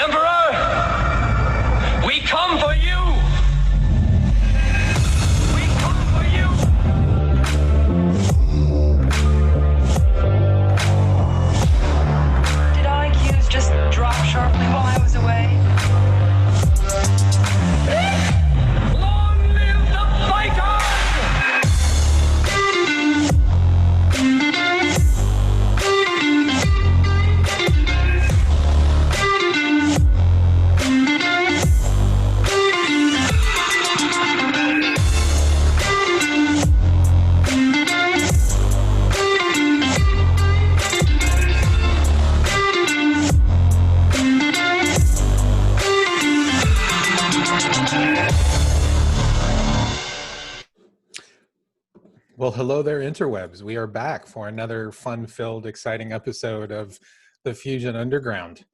Emperor, we come for you! We come for you! Did IQs just drop sharply while I was away? Long live the fighters! Well, hello there, interwebs. We are back for another fun-filled, exciting episode of the Fusion Underground.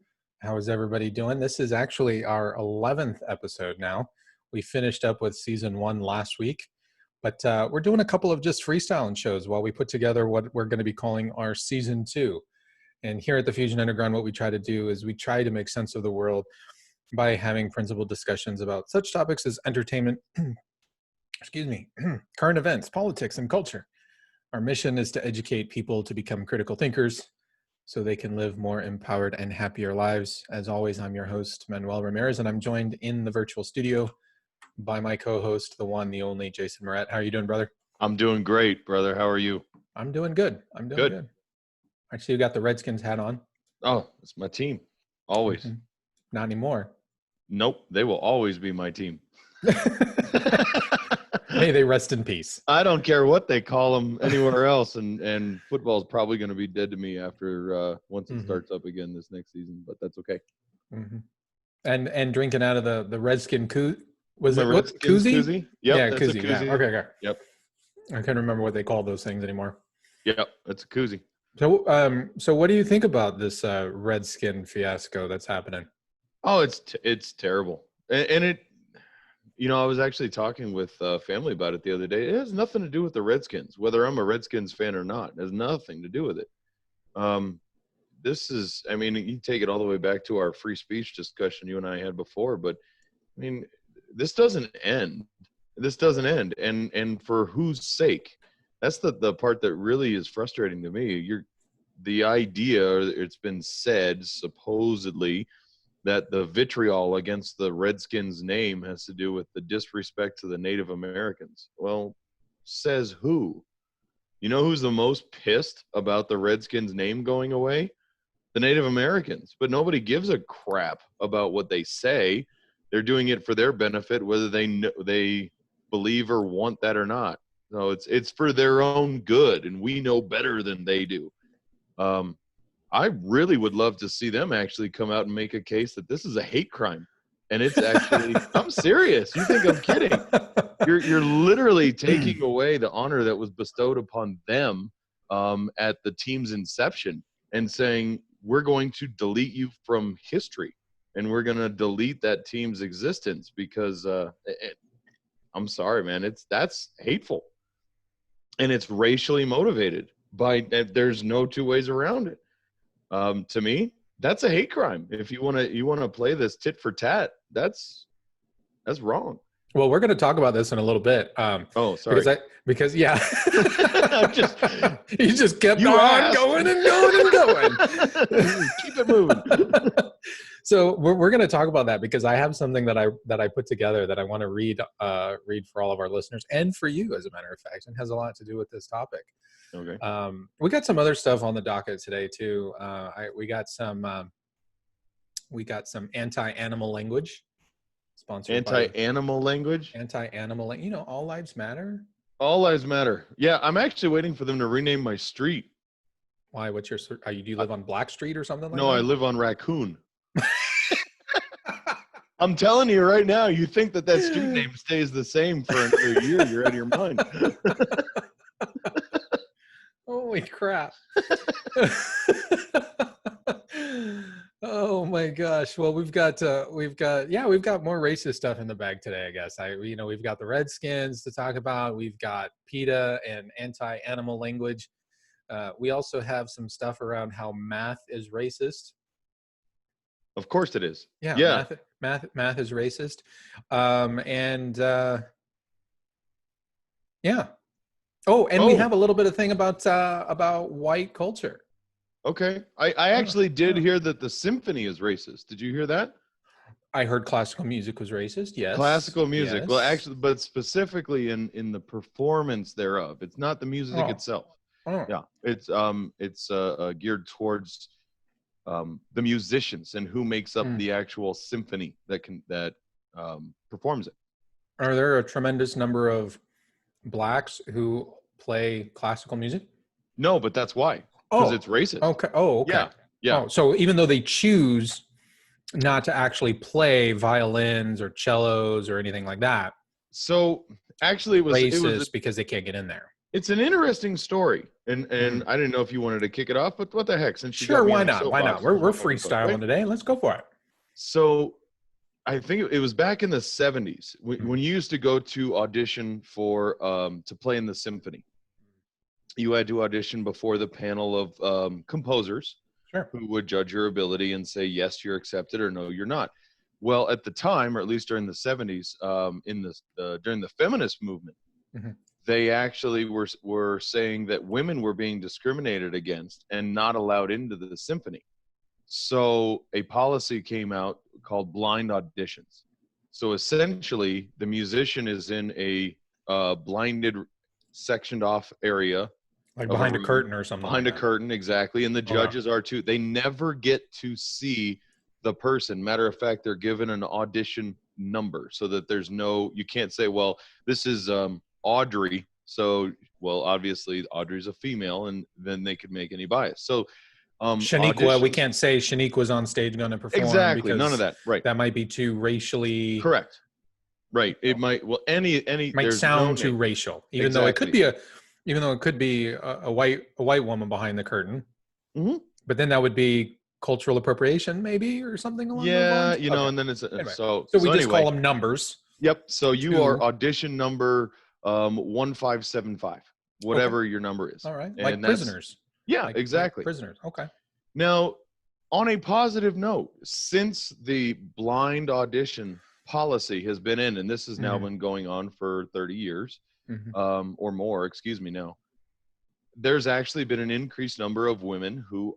How is everybody doing? This is actually our 11th episode now. We finished up with season 1 last week, but we're doing a couple of just freestyling shows while we put together what we're going to be calling our season 2. And here at the Fusion Underground, what we try to do is we try to make sense of the world by having principled discussions about such topics as entertainment, current events, politics, and culture. Our mission is to educate people to become critical thinkers so they can live more empowered and happier lives. As always, I'm your host, Manuel Ramirez, and I'm joined in the virtual studio by my co-host, the one, the only, Jason Moret. How are you doing, brother? I'm doing great, brother. How are you? I'm doing good. I'm doing good. Actually, you got the Redskins hat on. Oh, it's my team. Always. Mm-hmm. Not anymore. Nope. They will always be my team. May they rest in peace. I don't care what they call them anywhere else, and football is probably going to be dead to me after once it starts up again this next season. But that's okay. Mm-hmm. And drinking out of the Redskin was it what koozie? Yep, yeah, that's koozie. a koozie. Yeah. Okay. Yep. I can't remember what they call those things anymore. Yep, it's a koozie. So what do you think about this Redskin fiasco that's happening? Oh, it's terrible, and it. You know, I was actually talking with family about it the other day. It has nothing to do with the Redskins, whether I'm a Redskins fan or not. It has nothing to do with it. This is, I mean, you take it all the way back to our free speech discussion you and I had before, but I mean, this doesn't end. This doesn't end. And for whose sake? That's the part that really is frustrating to me. The idea, it's been said supposedly, that the vitriol against the Redskins name has to do with the disrespect to the Native Americans. Well, says who? You know who's the most pissed about the Redskins name going away? The Native Americans. But nobody gives a crap about what they say. They're doing it for their benefit, whether they believe or want that or not. So it's for their own good, and we know better than they do. I really would love to see them actually come out and make a case that this is a hate crime. And it's actually, I'm serious. You think I'm kidding? You're literally taking away the honor that was bestowed upon them at the team's inception and saying, we're going to delete you from history and we're going to delete that team's existence because I'm sorry, man, that's hateful. And it's racially motivated there's no two ways around it. To me, that's a hate crime. If you want to play this tit for tat, that's wrong. Well, we're going to talk about this in a little bit. Oh, sorry. Because yeah, you just kept going and going. Keep it moving. So we're going to talk about that because I have something that I put together that I want to read for all of our listeners and for you, as a matter of fact, and has a lot to do with this topic. Okay. We got some other stuff on the docket today too. We got some anti-animal language. Sponsored anti-animal language. Anti-animal, you know, all lives matter. All lives matter. Yeah, I'm actually waiting for them to rename my street. Why? What's your? Do you live on Black Street or something like that? No, I live on Raccoon. I'm telling you right now, you think that street name stays the same for another year? You're out of your mind. Holy crap. Oh my gosh. Well, we've got more racist stuff in the bag today, I guess. We've got the Redskins to talk about. We've got PETA and anti-animal language. We also have some stuff around how math is racist. Of course it is. Yeah, Yeah. math is racist. And yeah. Oh, and we Oh, have a little bit of thing about white culture. okay. I actually did hear that the symphony is racist. Did you hear that? I heard classical music was racist. Yes. Classical music. Well, Yes. actually, but specifically in the performance thereof. It's not the music Oh. itself. Oh. Yeah. It's geared towards the musicians and who makes up Mm. the actual symphony that performs it. Are there a tremendous number of blacks who play classical music? No, but that's why. Because Oh. it's racist. Okay. Oh, okay. Yeah. Yeah. Oh, so even though they choose not to actually play violins or cellos or anything like that, So actually, it was racist because they can't get in there. it's an interesting story, and I didn't know if you wanted to kick it off, but what the heck? Since you Sure, got me why on the not? Why not? soapbox, We're let's talk about it, freestyling right? today. Let's go for it. So I think it was back in the 70s when you used to go to audition for to play in the symphony. You had to audition before the panel of composers Sure. who would judge your ability and say yes, you're accepted, or no, you're not. Well, at the time, or at least during the 70s, during the feminist movement, Mhm. they actually were saying that women were being discriminated against and not allowed into the symphony. So a policy came out called blind auditions. So essentially, the musician is in a blinded, sectioned off area Like of a behind a room, curtain or something behind like a that. curtain, exactly, and the Okay. judges are too. They never get to see the person. Matter of fact, they're given an audition number so that there's no, you can't say, well, this is Audrey, so well, obviously Audrey's a female, and then they could make any bias. So Shaniqua, we auditions, can't say Shaniqua's on stage going to perform exactly, none of because that, right? that might be too racially, Correct, right. It might, well, any might there's no sound too name. racial, even though it could Exactly. be a white woman behind the curtain. Mhm. But then that would be cultural appropriation, maybe, or something along those Yeah, lines. you know, Okay. and then it's Anyway, so so we just anyway. call them numbers. Yep. So you are Two. audition number 1575, whatever your number is. All right, And like that's, prisoners. yeah, Like exactly. prisoners. Okay. Now, on a positive note, since the blind audition policy has been in, and this has now been going on for 30 years or more, excuse me now, there's actually been an increased number of women who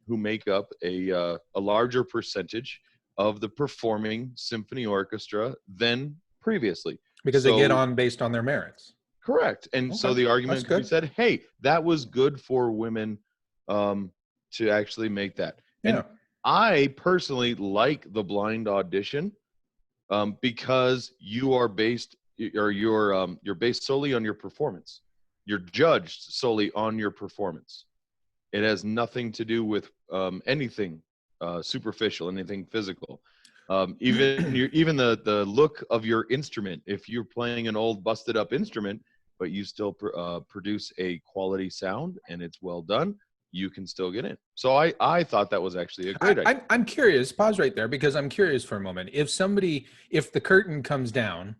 make up a larger percentage of the performing symphony orchestra than previously. Because they get on based on their merits. Correct. And so Okay, the argument that's could be good. said, hey, that was good for women to actually make that. Yeah. And I personally like the blind audition because you're based solely on your performance. You're judged solely on your performance. It has nothing to do with anything superficial, anything physical. Even the look of your instrument. If you're playing an old busted up instrument, but you still produce a quality sound and it's well done, you can still get in. So I thought that was actually a great idea. I'm curious. Pause right there because I'm curious for a moment. If the curtain comes down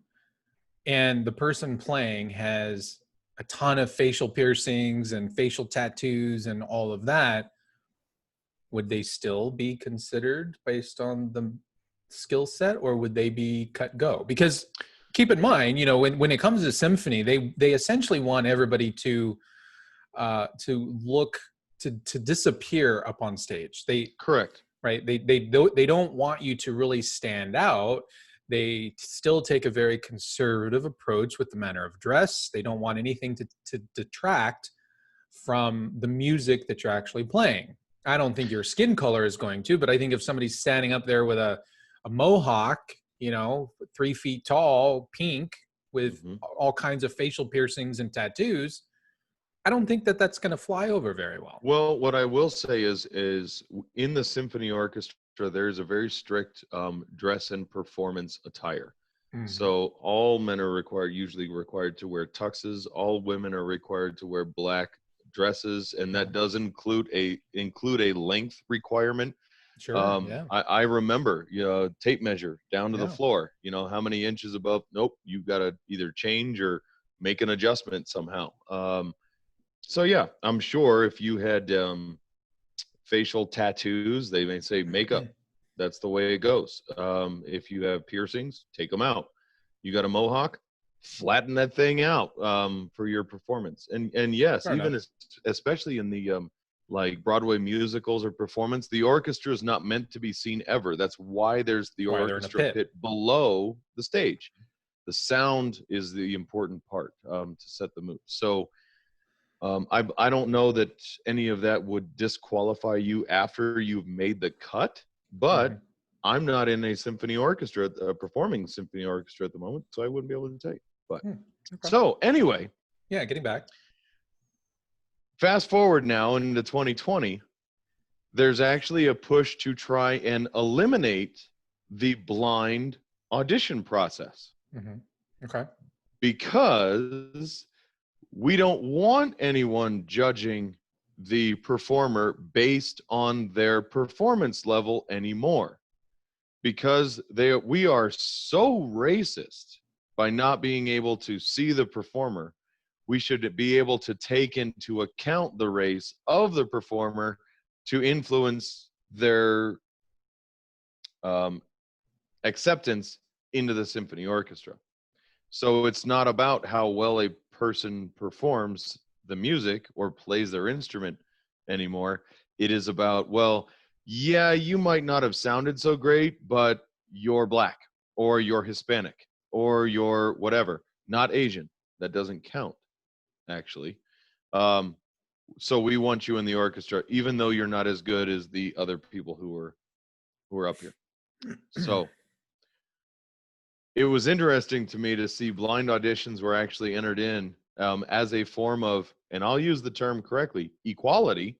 and the person playing has a ton of facial piercings and facial tattoos and all of that, would they still be considered based on the skill set, or would they be cut go? Because keep in mind, you know, when it comes to symphony, they essentially want everybody to look to disappear up on stage. Correct. Right. They don't want you to really stand out. They still take a very conservative approach with the manner of dress. They don't want anything to detract from the music that you're actually playing. I don't think your skin color is going to, but I think if somebody's standing up there with a mohawk, you know, 3 feet tall, pink, with all kinds of facial piercings and tattoos, I don't think that that's going to fly over very well. Well, what I will say is in the symphony orchestra, there's a very strict dress and performance attire. So all men are usually required to wear tuxes. All women are required to wear black dresses, and that does include a length requirement. Sure. I remember, tape measure down to the floor. You know, how many inches above? Nope, you got to either change or make an adjustment somehow. So yeah, I'm sure if you had facial tattoos, they may say makeup. That's the way it goes. If you have piercings, take them out. You got a mohawk, flatten that thing out for your performance. And yes, Fair even enough. especially in the like Broadway musicals or performance, the orchestra is not meant to be seen ever. That's why there's the Why they're in a orchestra pit. pit below the stage. The sound is the important part to set the mood. So I don't know that any of that would disqualify you after you've made the cut, but Mhm. I'm not in a symphony orchestra, a performing symphony orchestra at the moment, so I wouldn't be able to tell you. But Okay. so anyway, Yeah, getting back. fast forward now into 2020, there's actually a push to try and eliminate the blind audition process Hmm. Okay. because we don't want anyone judging the performer based on their performance level anymore, because we are so racist by not being able to see the performer. We should be able to take into account the race of the performer to influence their acceptance into the symphony orchestra. So it's not about how well a person performs the music or plays their instrument anymore. It is about, well, yeah, you might not have sounded so great, but you're black or you're Hispanic or you're whatever, not Asian. That doesn't count, actually. So we want you in the orchestra, even though you're not as good as the other people who are up here. So it was interesting to me to see blind auditions were actually entered in as a form of, and I'll use the term correctly, equality,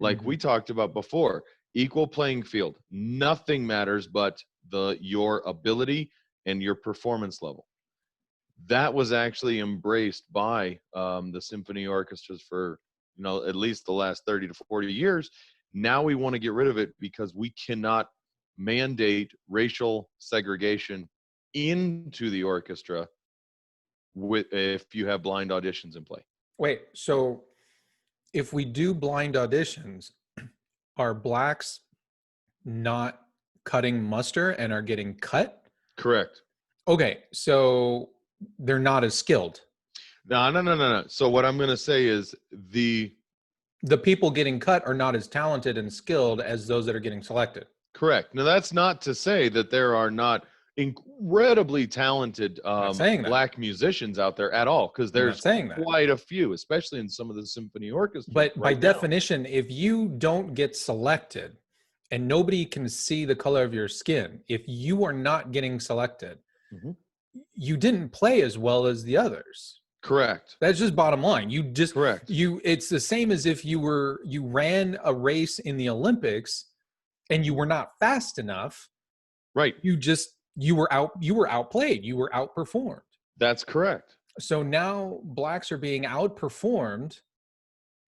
like we talked about before, equal playing field. Nothing matters but your ability and your performance level. That was actually embraced by the symphony orchestras for, at least the last 30 to 40 years. Now we want to get rid of it because we cannot mandate racial segregation into the orchestra if you have blind auditions in play. Wait, so if we do blind auditions, are blacks not cutting muster and are getting cut? Correct. Okay, so they're not as skilled. No. So what I'm going to say is The people getting cut are not as talented and skilled as those that are getting selected. correct. Now that's not to say that there are not incredibly talented saying that. black musicians out there at all, because I'm not there's saying that. quite a few, especially in some of the symphony orchestras. But by right now. definition, if you don't get selected and nobody can see the color of your skin, if you are not getting selected, Mhm. you didn't play as well as the others. Correct. That's just bottom line. Correct. It's the same as if you ran a race in the Olympics and you were not fast enough. Right. You were outplayed, you were outperformed. That's correct. So now blacks are being outperformed,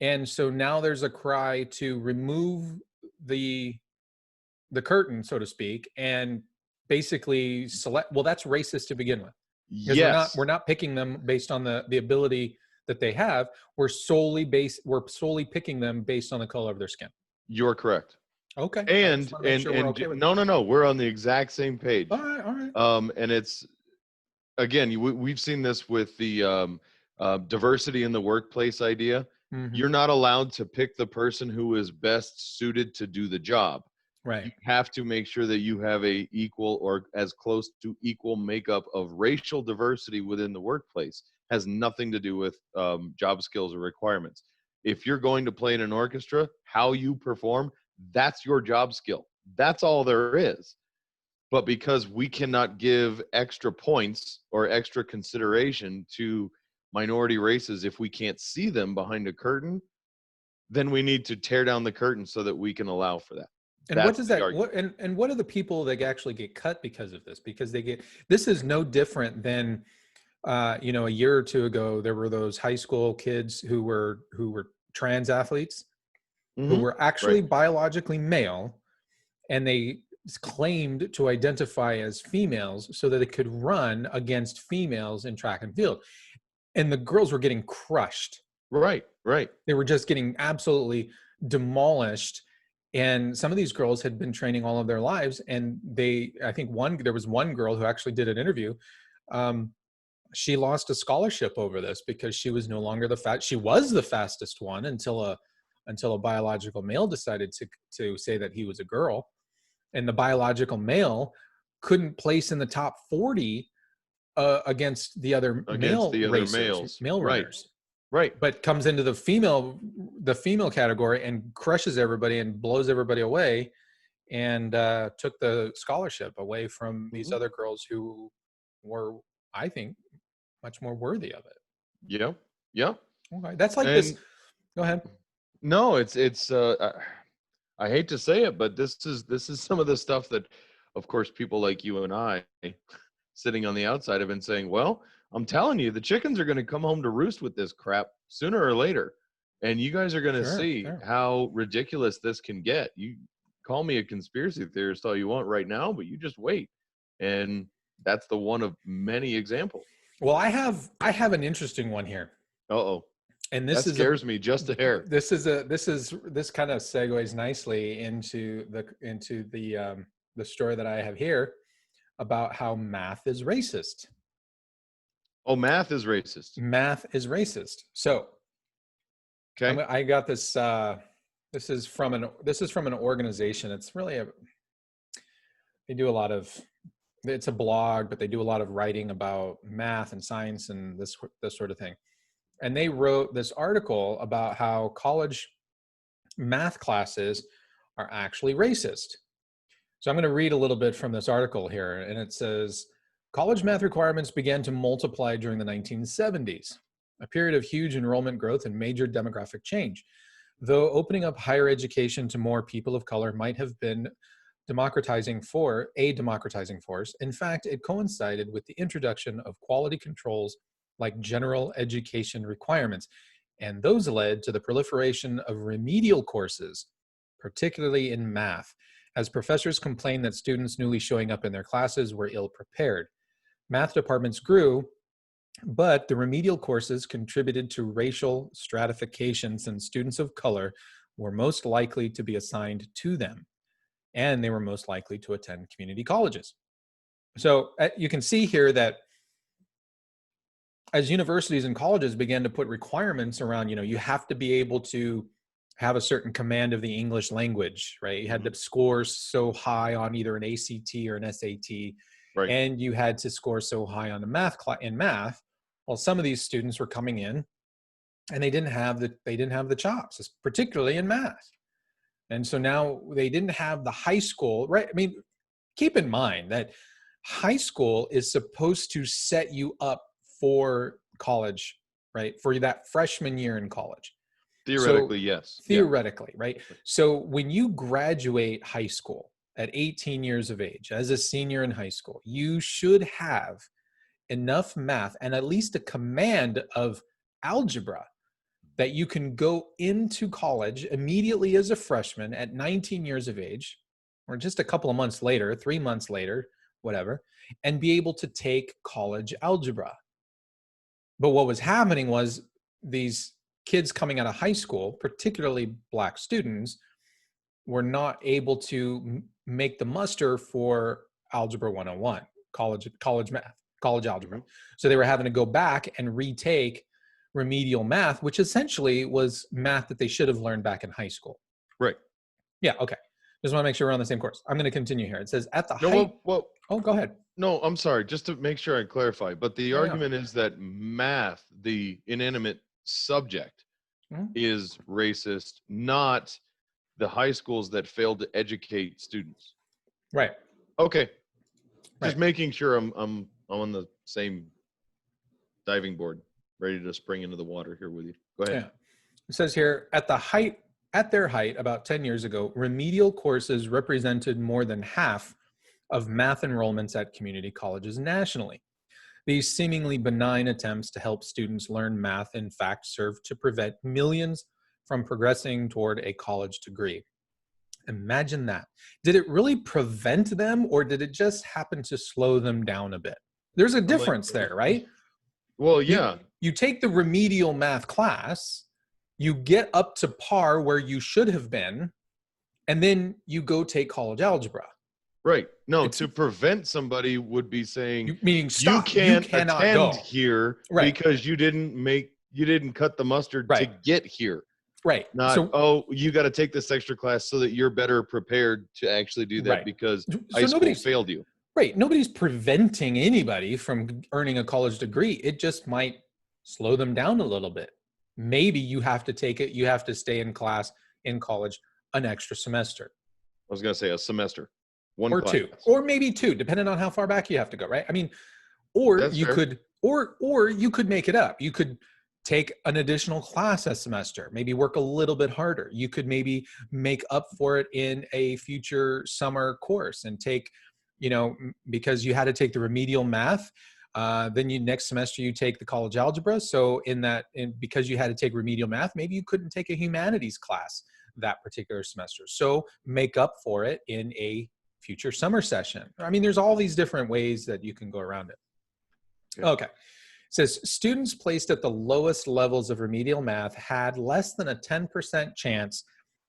and so now there's a cry to remove the curtain, so to speak, and basically select. Well, that's racist to begin with, because Yes. we're not picking them based on the ability that they have. We're solely picking them based on the color of their skin. You're correct. Okay. And no, we're on the exact same page. All right. And it's, again, we've seen this with the diversity in the workplace idea. Mhm. You're not allowed to pick the person who is best suited to do the job. Right. You have to make sure that you have a equal or as close to equal makeup of racial diversity within the workplace. Has nothing to do with job skills or requirements. If you're going to play in an orchestra, how you perform, that's your job skill. That's all there is. But because we cannot give extra points or extra consideration to minority races if we can't see them behind a curtain, then we need to tear down the curtain so that we can allow for that. And what does that? What are the people that actually get cut because of this? Because this is no different than, a year or two ago there were those high school kids who were trans athletes, who were actually biologically male, and they claimed to identify as females so that they could run against females in track and field, and the girls were getting crushed. Right. They were just getting absolutely demolished. And some of these girls had been training all of their lives, and I think there was one girl who actually did an interview. She lost a scholarship over this because she was no longer she was the fastest one until a biological male decided to say that he was a girl, and the biological male couldn't place in the top 40 against the other male males, male right, runners. right. But comes into the female category and crushes everybody and blows everybody away, and took the scholarship away from these other girls who were, I think, much more worthy of it. Yeah, yeah. Okay, that's like this. Go ahead. No, it's I hate to say it, but this is some of the stuff that, of course, people like you and I, sitting on the outside, have been saying, well, I'm telling you, the chickens are going to come home to roost with this crap sooner or later. And you guys are going to see how ridiculous this can get. You call me a conspiracy theorist all you want right now, but you just wait. And that's the one of many examples. Well, I have an interesting one here. Uh-oh. And this scares me just a hair. This kind of segues nicely into the story that I have here about how math is racist. Oh, math is racist. Math is racist. So, okay, I got this. This is from an organization. It's really they do a lot of. It's a blog, but they do a lot of writing about math and science and this sort of thing. And they wrote this article about how college math classes are actually racist. So I'm going to read a little bit from this article here. And it says, college math requirements began to multiply during the 1970s, a period of huge enrollment growth and major demographic change. Though opening up higher education to more people of color might have been a democratizing force, in fact, it coincided with the introduction of quality controls like general education requirements, and those led to the proliferation of remedial courses, particularly in math, as professors complained that students newly showing up in their classes were ill-prepared. Math departments grew, but the remedial courses contributed to racial stratification since students of color were most likely to be assigned to them, and they were most likely to attend community colleges. So you can see here that as universities and colleges began to put requirements around, you have to be able to have a certain command of the English language, right? You had to score so high on either an ACT or an SAT, right, and you had to score so high on in math. Well, some of these students were coming in and they didn't have the chops, particularly in math. And so now they didn't have the high school, right? I mean, keep in mind that high school is supposed to set you up for college, right? For that freshman year in college. Theoretically, yes. Theoretically, yeah. Right? So when you graduate high school at 18 years of age, as a senior in high school, you should have enough math and at least a command of algebra that you can go into college immediately as a freshman at 19 years of age, or just a couple of months later, 3 months later, whatever, and be able to take college algebra. But what was happening was these kids coming out of high school, particularly Black students, were not able to make the muster for Algebra 101, college math, college algebra. So they were having to go back and retake remedial math, which essentially was math that they should have learned back in high school. Right. Yeah, okay. Just want to make sure we're on the same course. I'm going to continue here. It says at the height. Oh, go ahead. No, I'm sorry. Just to make sure I clarify, but the argument is that math, the inanimate subject, is racist, not the high schools that failed to educate students. Right. Okay. Just making sure I'm on the same diving board, ready to spring into the water here with you. Go ahead. Yeah. It says here, at their height, about 10 years ago, remedial courses represented more than half of math enrollments at community colleges nationally. These seemingly benign attempts to help students learn math, in fact, served to prevent millions from progressing toward a college degree. Imagine that. Did it really prevent them, or did it just happen to slow them down a bit? There's a difference there, right? Well, yeah. You take the remedial math class, you get up to par where you should have been, and then you go take college algebra. Right. No, It's- to prevent somebody would be saying Meaning you stop. can't cannot attend go. here Right. because you didn't cut the mustard to Right. get here. Right. Not, So, oh, you got to take this extra class so that you're better prepared to actually do that Right. because So high school nobody's- failed you. right. Nobody's preventing anybody from earning a college degree. It just might slow them down a little bit. Maybe you have to take it. You have to stay in class in college an extra semester. I was going to say a semester. One Or class. two, or maybe two, depending on how far back you have to go, right? I mean, or That's you fair. could, or you could make it up. You could take an additional class a semester, maybe work a little bit harder. You could maybe make up for it in a future summer course and take, because you had to take the remedial math. Then next semester you take the college algebra. So because you had to take remedial math, maybe you couldn't take a humanities class that particular semester. So make up for it in a future summer session. I mean, there's all these different ways that you can go around it. Yeah. Okay. It says students placed at the lowest levels of remedial math had less than a 10% chance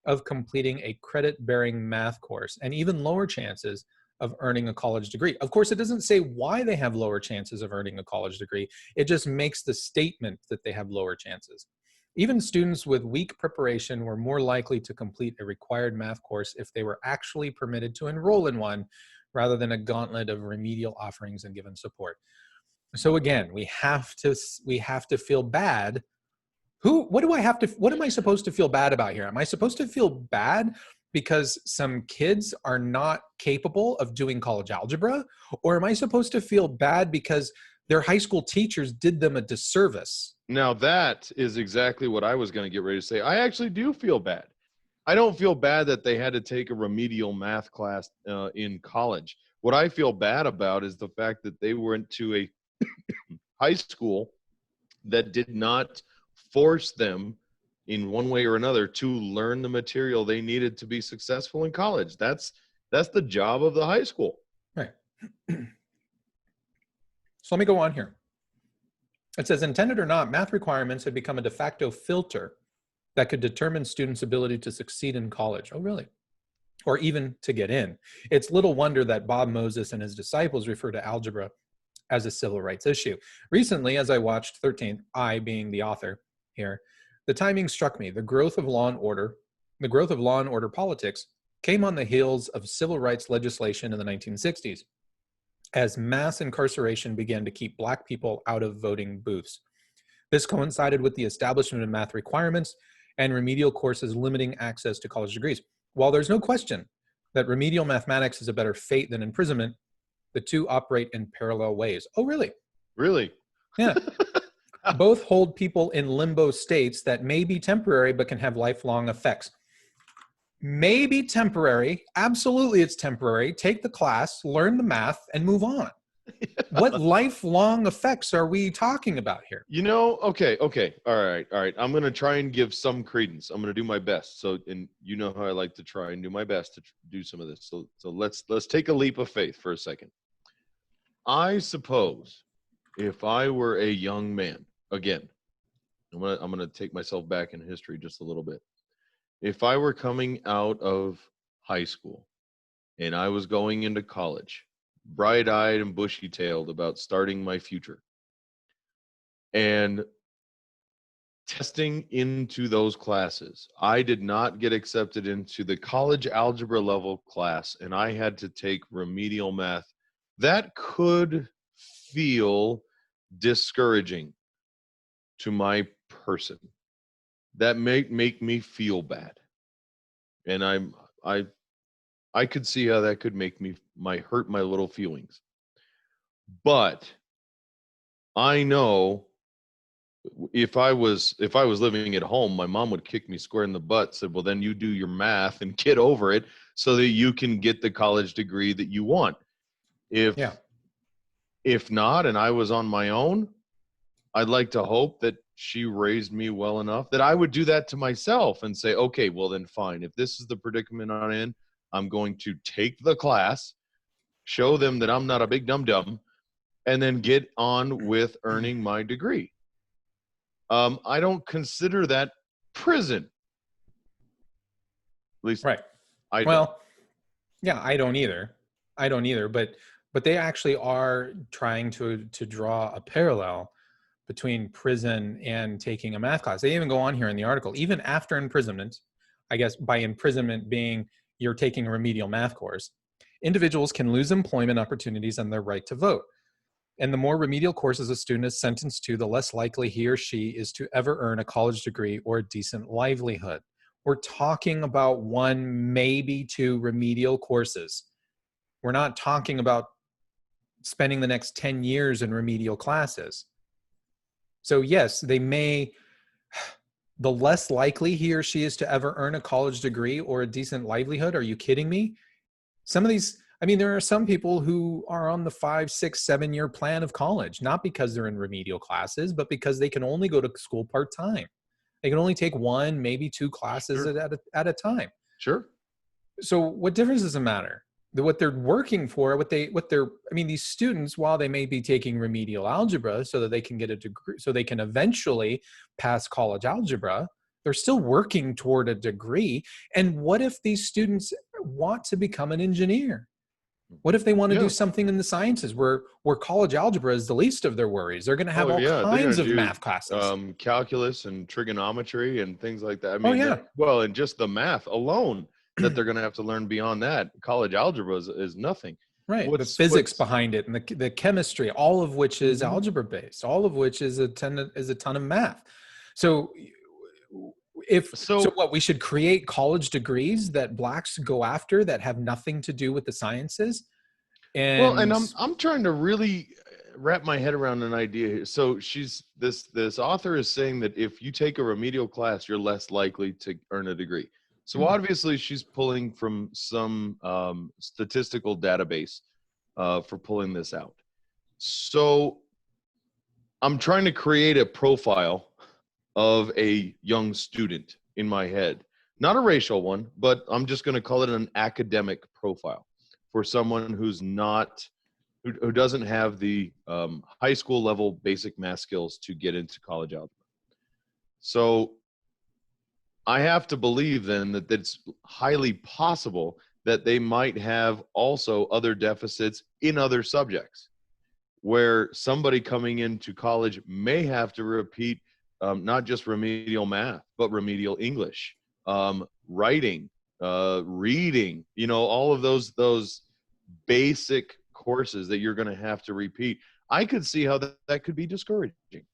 of completing a credit-bearing math course and even lower chances of earning a college degree. Of course, it doesn't say why they have lower chances of earning a college degree. It just makes the statement that they have lower chances. Even students with weak preparation were more likely to complete a required math course if they were actually permitted to enroll in one, rather than a gauntlet of remedial offerings and given support. So again, we have to feel bad. What am I supposed to feel bad about here? Am I supposed to feel bad because some kids are not capable of doing college algebra? Or am I supposed to feel bad because their high school teachers did them a disservice? Now, that is exactly what I was going to get ready to say. I actually do feel bad. I don't feel bad that they had to take a remedial math class in college. What I feel bad about is the fact that they went to a high school that did not force them in one way or another to learn the material they needed to be successful in college. That's the job of the high school. Right. So let me go on here. It says, intended or not, math requirements had become a de facto filter that could determine students' ability to succeed in college. Oh, really? Or even to get in. It's little wonder that Bob Moses and his disciples refer to algebra as a civil rights issue. Recently, as I watched 13th, I being the author here, the timing struck me. The growth of law and order politics came on the heels of civil rights legislation in the 1960s, as mass incarceration began to keep Black people out of voting booths. This coincided with the establishment of math requirements and remedial courses limiting access to college degrees. While there's no question that remedial mathematics is a better fate than imprisonment, the two operate in parallel ways. Oh, really? Really? Yeah. Both hold people in limbo states that may be temporary but can have lifelong effects. Maybe temporary. Absolutely, it's temporary. Take the class, learn the math, and move on. What lifelong effects are we talking about here? Okay. All right. I'm going to try and give some credence. I'm going to do my best. So, and you know how I like to try and do my best to do some of this. So let's take a leap of faith for a second. I suppose if I were a young man, again, I'm going to take myself back in history just a little bit. If I were coming out of high school and I was going into college, bright-eyed and bushy-tailed about starting my future, and testing into those classes, I did not get accepted into the college algebra level class, and I had to take remedial math, that could feel discouraging to my person. That may make me feel bad, and I could see how that could hurt my little feelings. But I know if I was living at home, my mom would kick me square in the butt, said, well, then you do your math and get over it so that you can get the college degree that you want. If not, and I was on my own, I'd like to hope that she raised me well enough that I would do that to myself and say, okay, well then fine. If this is the predicament I'm in, I'm going to take the class, show them that I'm not a big dum-dum, and then get on with earning my degree. I don't consider that prison. At least right. I don't. Well, yeah, I don't either. I don't either. But they actually are trying to draw a parallel between prison and taking a math class. They even go on here in the article, even after imprisonment, I guess by imprisonment being you're taking a remedial math course, individuals can lose employment opportunities and their right to vote. And the more remedial courses a student is sentenced to, the less likely he or she is to ever earn a college degree or a decent livelihood. We're talking about 1, maybe 2 remedial courses. We're not talking about spending the next 10 years in remedial classes. So yes, they may, the less likely he or she is to ever earn a college degree or a decent livelihood. Are you kidding me? Some of these, I mean, there are some people who are on the 5, 6, 7-year plan of college, not because they're in remedial classes, but because they can only go to school part-time. They can only take 1, maybe 2 classes Sure. at a time. Sure. So what difference does it matter? What they're working for, I mean, these students, while they may be taking remedial algebra so that they can get a degree, so they can eventually pass college algebra, they're still working toward a degree. And what if these students want to become an engineer? What if they want to do Yeah. something in the sciences where college algebra is the least of their worries? They're going to have Oh all yeah, they're kinds gonna of do math classes. calculus and trigonometry and things like that. I Oh mean, yeah, well, and just the math alone that they're gonna have to learn beyond that, college algebra is nothing. right. The What's physics what's behind it and the chemistry, all of which is Mhm. algebra based, all of which is a ton of math. So if so, So what we should create college degrees that blacks go after that have nothing to do with the sciences, well, and and I'm trying to really wrap my head around an idea here. So she's this author is saying that if you take a remedial class, you're less likely to earn a degree. So Mhm. obviously, she's pulling from some statistical database for pulling this out. So I'm trying to create a profile of a young student in my head, not a racial one, but I'm just going to call it an academic profile for someone who's not who doesn't have the high school level basic math skills to get into college algebra. So I have to believe then that it's highly possible that they might have also other deficits in other subjects, where somebody coming into college may have to repeat not just remedial math, but remedial English, writing, reading, all of those basic courses that you're going to have to repeat. I could see how that could be discouraging.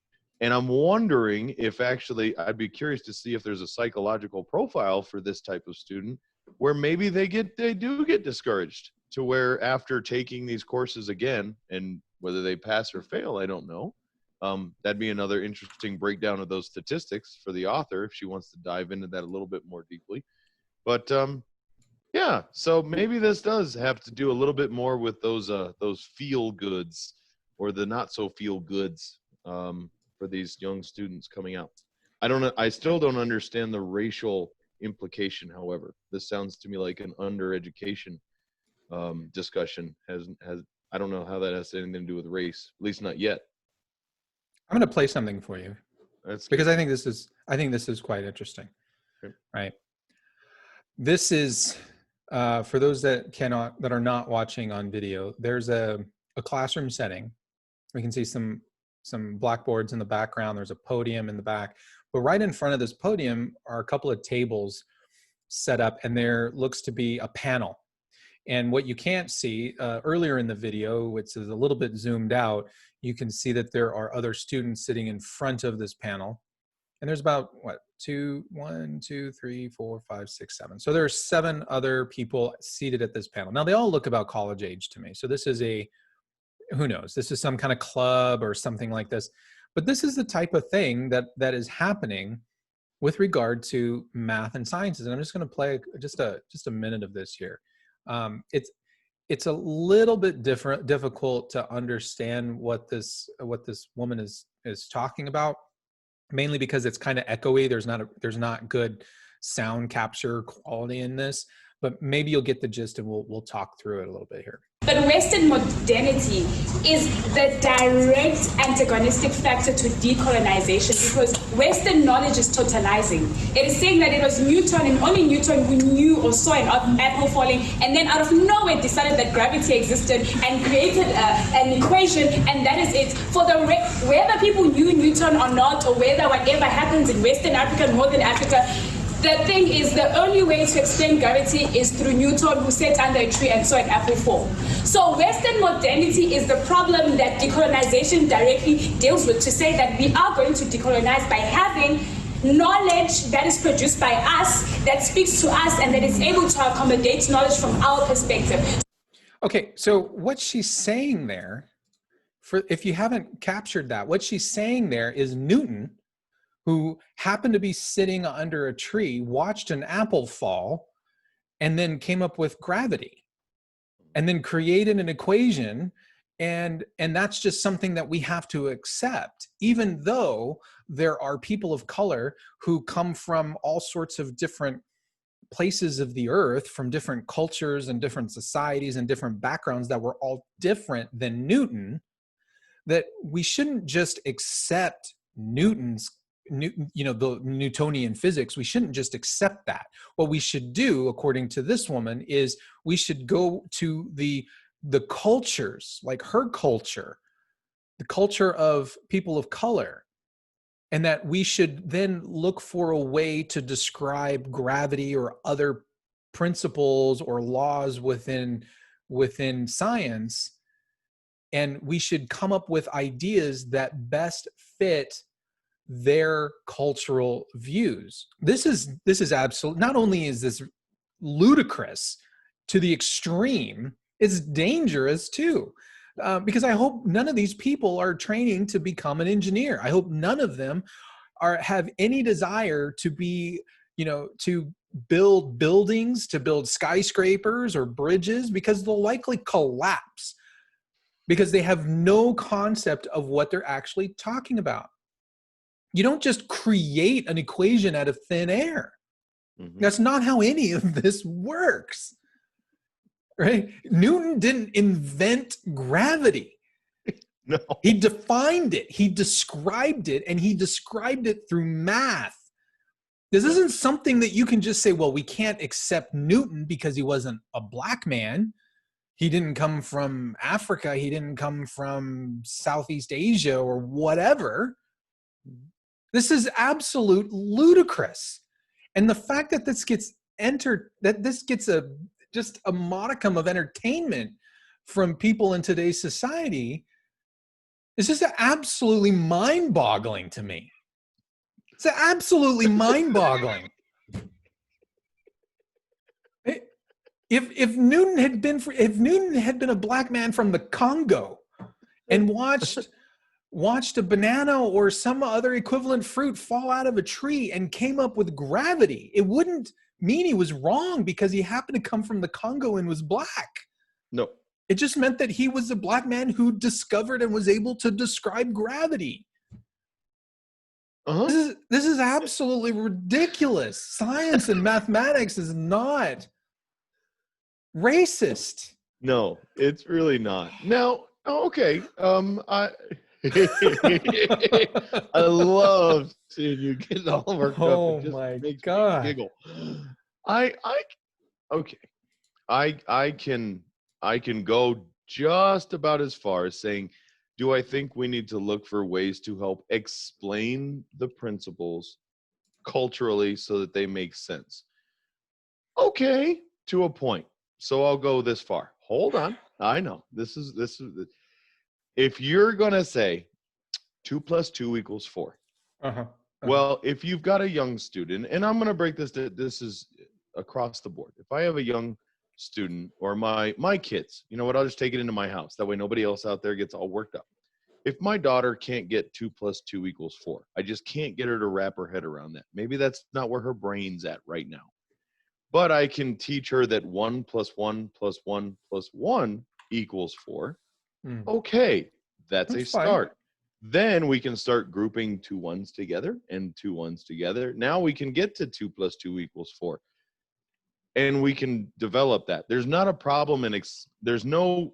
And I'm wondering if actually I'd be curious to see if there's a psychological profile for this type of student where maybe they do get discouraged to where after taking these courses again, and whether they pass or fail, I don't know. That'd be another interesting breakdown of those statistics for the author if she wants to dive into that a little bit more deeply. But yeah, so maybe this does have to do a little bit more with those feel goods or the not so feel goods for these young students coming out. I don't know. I still don't understand the racial implication. However, this sounds to me like an undereducation discussion. Has I don't know how that has anything to do with race. At least not yet. I'm going to play something for you That's because good. I think this is quite interesting. Okay. Right. This is for those that are not watching on video. There's a classroom setting. We can see some blackboards in the background. There's a podium in the back, but right in front of this podium are a couple of tables set up, and there looks to be a panel. And what you can't see earlier in the video, which is a little bit zoomed out, you can see that there are other students sitting in front of this panel. And there's about, what, 1, 2, 3, 4, 5, 6, 7. So there are 7 other people seated at this panel. Now, they all look about college age to me. So this is who knows, this is some kind of club or something like this. But this is the type of thing that is happening with regard to math and sciences. And I'm just going to play just a minute of this here. It's a little bit difficult to understand what this woman is talking about, mainly because it's kind of echoey. There's not good sound capture quality in this, but maybe you'll get the gist, and we'll talk through it a little bit here. But Western modernity is the direct antagonistic factor to decolonization, because Western knowledge is totalizing. It is saying that it was Newton and only Newton who knew or saw an apple falling, and then out of nowhere decided that gravity existed and created an equation, and that is it. For whether people knew Newton or not, or whether whatever happens in Western Africa, Northern Africa, the thing is, the only way to explain gravity is through Newton, who sat under a tree and saw an apple fall. So Western modernity is the problem that decolonization directly deals with, to say that we are going to decolonize by having knowledge that is produced by us, that speaks to us, and that is able to accommodate knowledge from our perspective. Okay, so what she's saying there, if you haven't captured that, what she's saying there is Newton, who happened to be sitting under a tree, watched an apple fall, and then came up with gravity, and then created an equation, and that's just something that we have to accept, even though there are people of color who come from all sorts of different places of the earth, from different cultures and different societies and different backgrounds that were all different than Newton, that we shouldn't just accept the Newtonian physics. We shouldn't just accept that. What we should do, according to this woman, is we should go to the cultures, like her culture, the culture of people of color, and that we should then look for a way to describe gravity or other principles or laws within science. And we should come up with ideas that best fit their cultural views. This is absolute. Not only is this ludicrous to the extreme, it's dangerous too. Because I hope none of these people are training to become an engineer. I hope none of them have any desire to be, to build buildings, to build skyscrapers or bridges, because they'll likely collapse because they have no concept of what they're actually talking about. You don't just create an equation out of thin air. Mm-hmm. That's not how any of this works. Right? Newton didn't invent gravity. No. He defined it. He described it, and he described it through math. This isn't something that you can just say, well, we can't accept Newton because he wasn't a black man. He didn't come from Africa. He didn't come from Southeast Asia or whatever. This is absolute ludicrous. And the fact that this gets just a modicum of entertainment from people in today's society is just absolutely mind-boggling to me. It's absolutely mind-boggling. If Newton had been a black man from the Congo and watched a banana or some other equivalent fruit fall out of a tree and came up with gravity, it wouldn't mean he was wrong because he happened to come from the Congo and was black. No. It just meant that he was a black man who discovered and was able to describe gravity. Uh-huh. This is absolutely ridiculous. Science and mathematics is not racist. No, it's really not. Now, okay. I love seeing you get all of our stuff. Oh my God. Giggle. I can go just about as far as saying, do I think we need to look for ways to help explain the principles culturally so that they make sense? Okay, to a point. So I'll go this far. Hold on. I know. This is if you're going to say 2 + 2 = 4. Well, if you've got a young student, and I'm going to break this is across the board. If I have a young student or my kids, you know what, I'll just take it into my house. That way nobody else out there gets all worked up. If my daughter can't get 2 + 2 = 4, I just can't get her to wrap her head around that. Maybe that's not where her brain's at right now. But I can teach her that 1 + 1 + 1 + 1 = 4. Okay, that's a start. Fine. Then we can start grouping 2 1s together and 2 1s together. Now we can get to 2 + 2 = 4. and we can develop that. There's not a problem there's no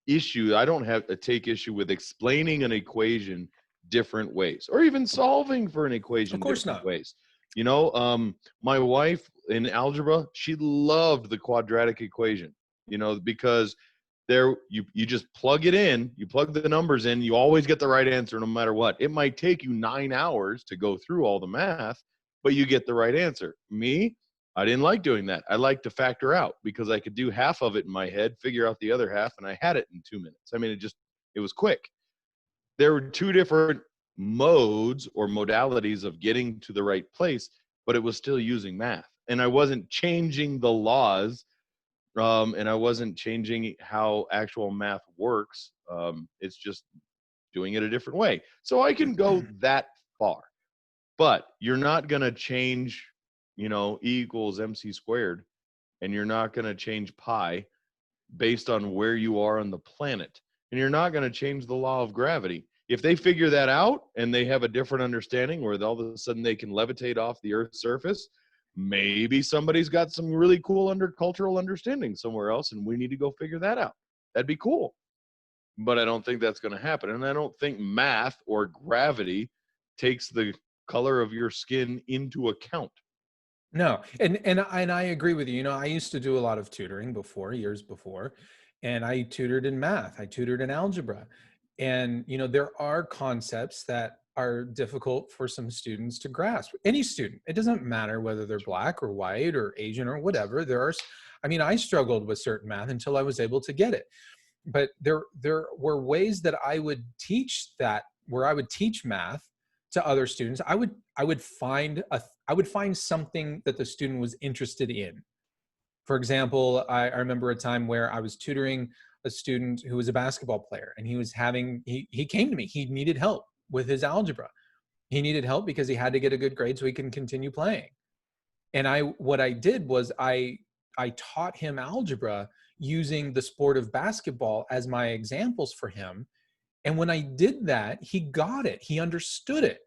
issue. I don't have to take issue with explaining an equation different ways, or even solving for an equation Of course different not. ways. You know, my wife in algebra, she loved the quadratic equation, you know, because there you just plug it in, you plug the numbers in, you always get the right answer no matter what. It might take you 9 hours to go through all the math, but you get the right answer. Me, I didn't like doing that. I like to factor out because I could do half of it in my head, figure out the other half, and I had it in 2 minutes. I mean, it was quick. There were two different modes or modalities of getting to the right place, but it was still using math. And I wasn't changing the laws, and I wasn't changing how actual math works. It's just doing it a different way. So I can go that far. But you're not going to change, you know, E equals MC squared, and you're not going to change pi based on where you are on the planet. And you're not going to change the law of gravity. If they figure that out and they have a different understanding where all of a sudden they can levitate off the Earth's surface, maybe somebody's got some really cool cultural understanding somewhere else, and we need to go figure that out. That'd be cool. But I don't think that's going to happen. And I don't think math or gravity takes the color of your skin into account. No, and I agree with you. You know, I used to do a lot of tutoring years before, and I tutored in math. I tutored in algebra. And, you know, there are concepts that are difficult for some students to grasp. Any student, it doesn't matter whether they're black or white or Asian or whatever. I struggled with certain math until I was able to get it. But there were ways that I would teach where I would teach math to other students. I would find something that the student was interested in. For example, I remember a time where I was tutoring a student who was a basketball player, and he came to me. He needed help with his algebra. He needed help because he had to get a good grade so he can continue playing. And what I did was I taught him algebra using the sport of basketball as my examples for him. And when I did that, he got it. He understood it.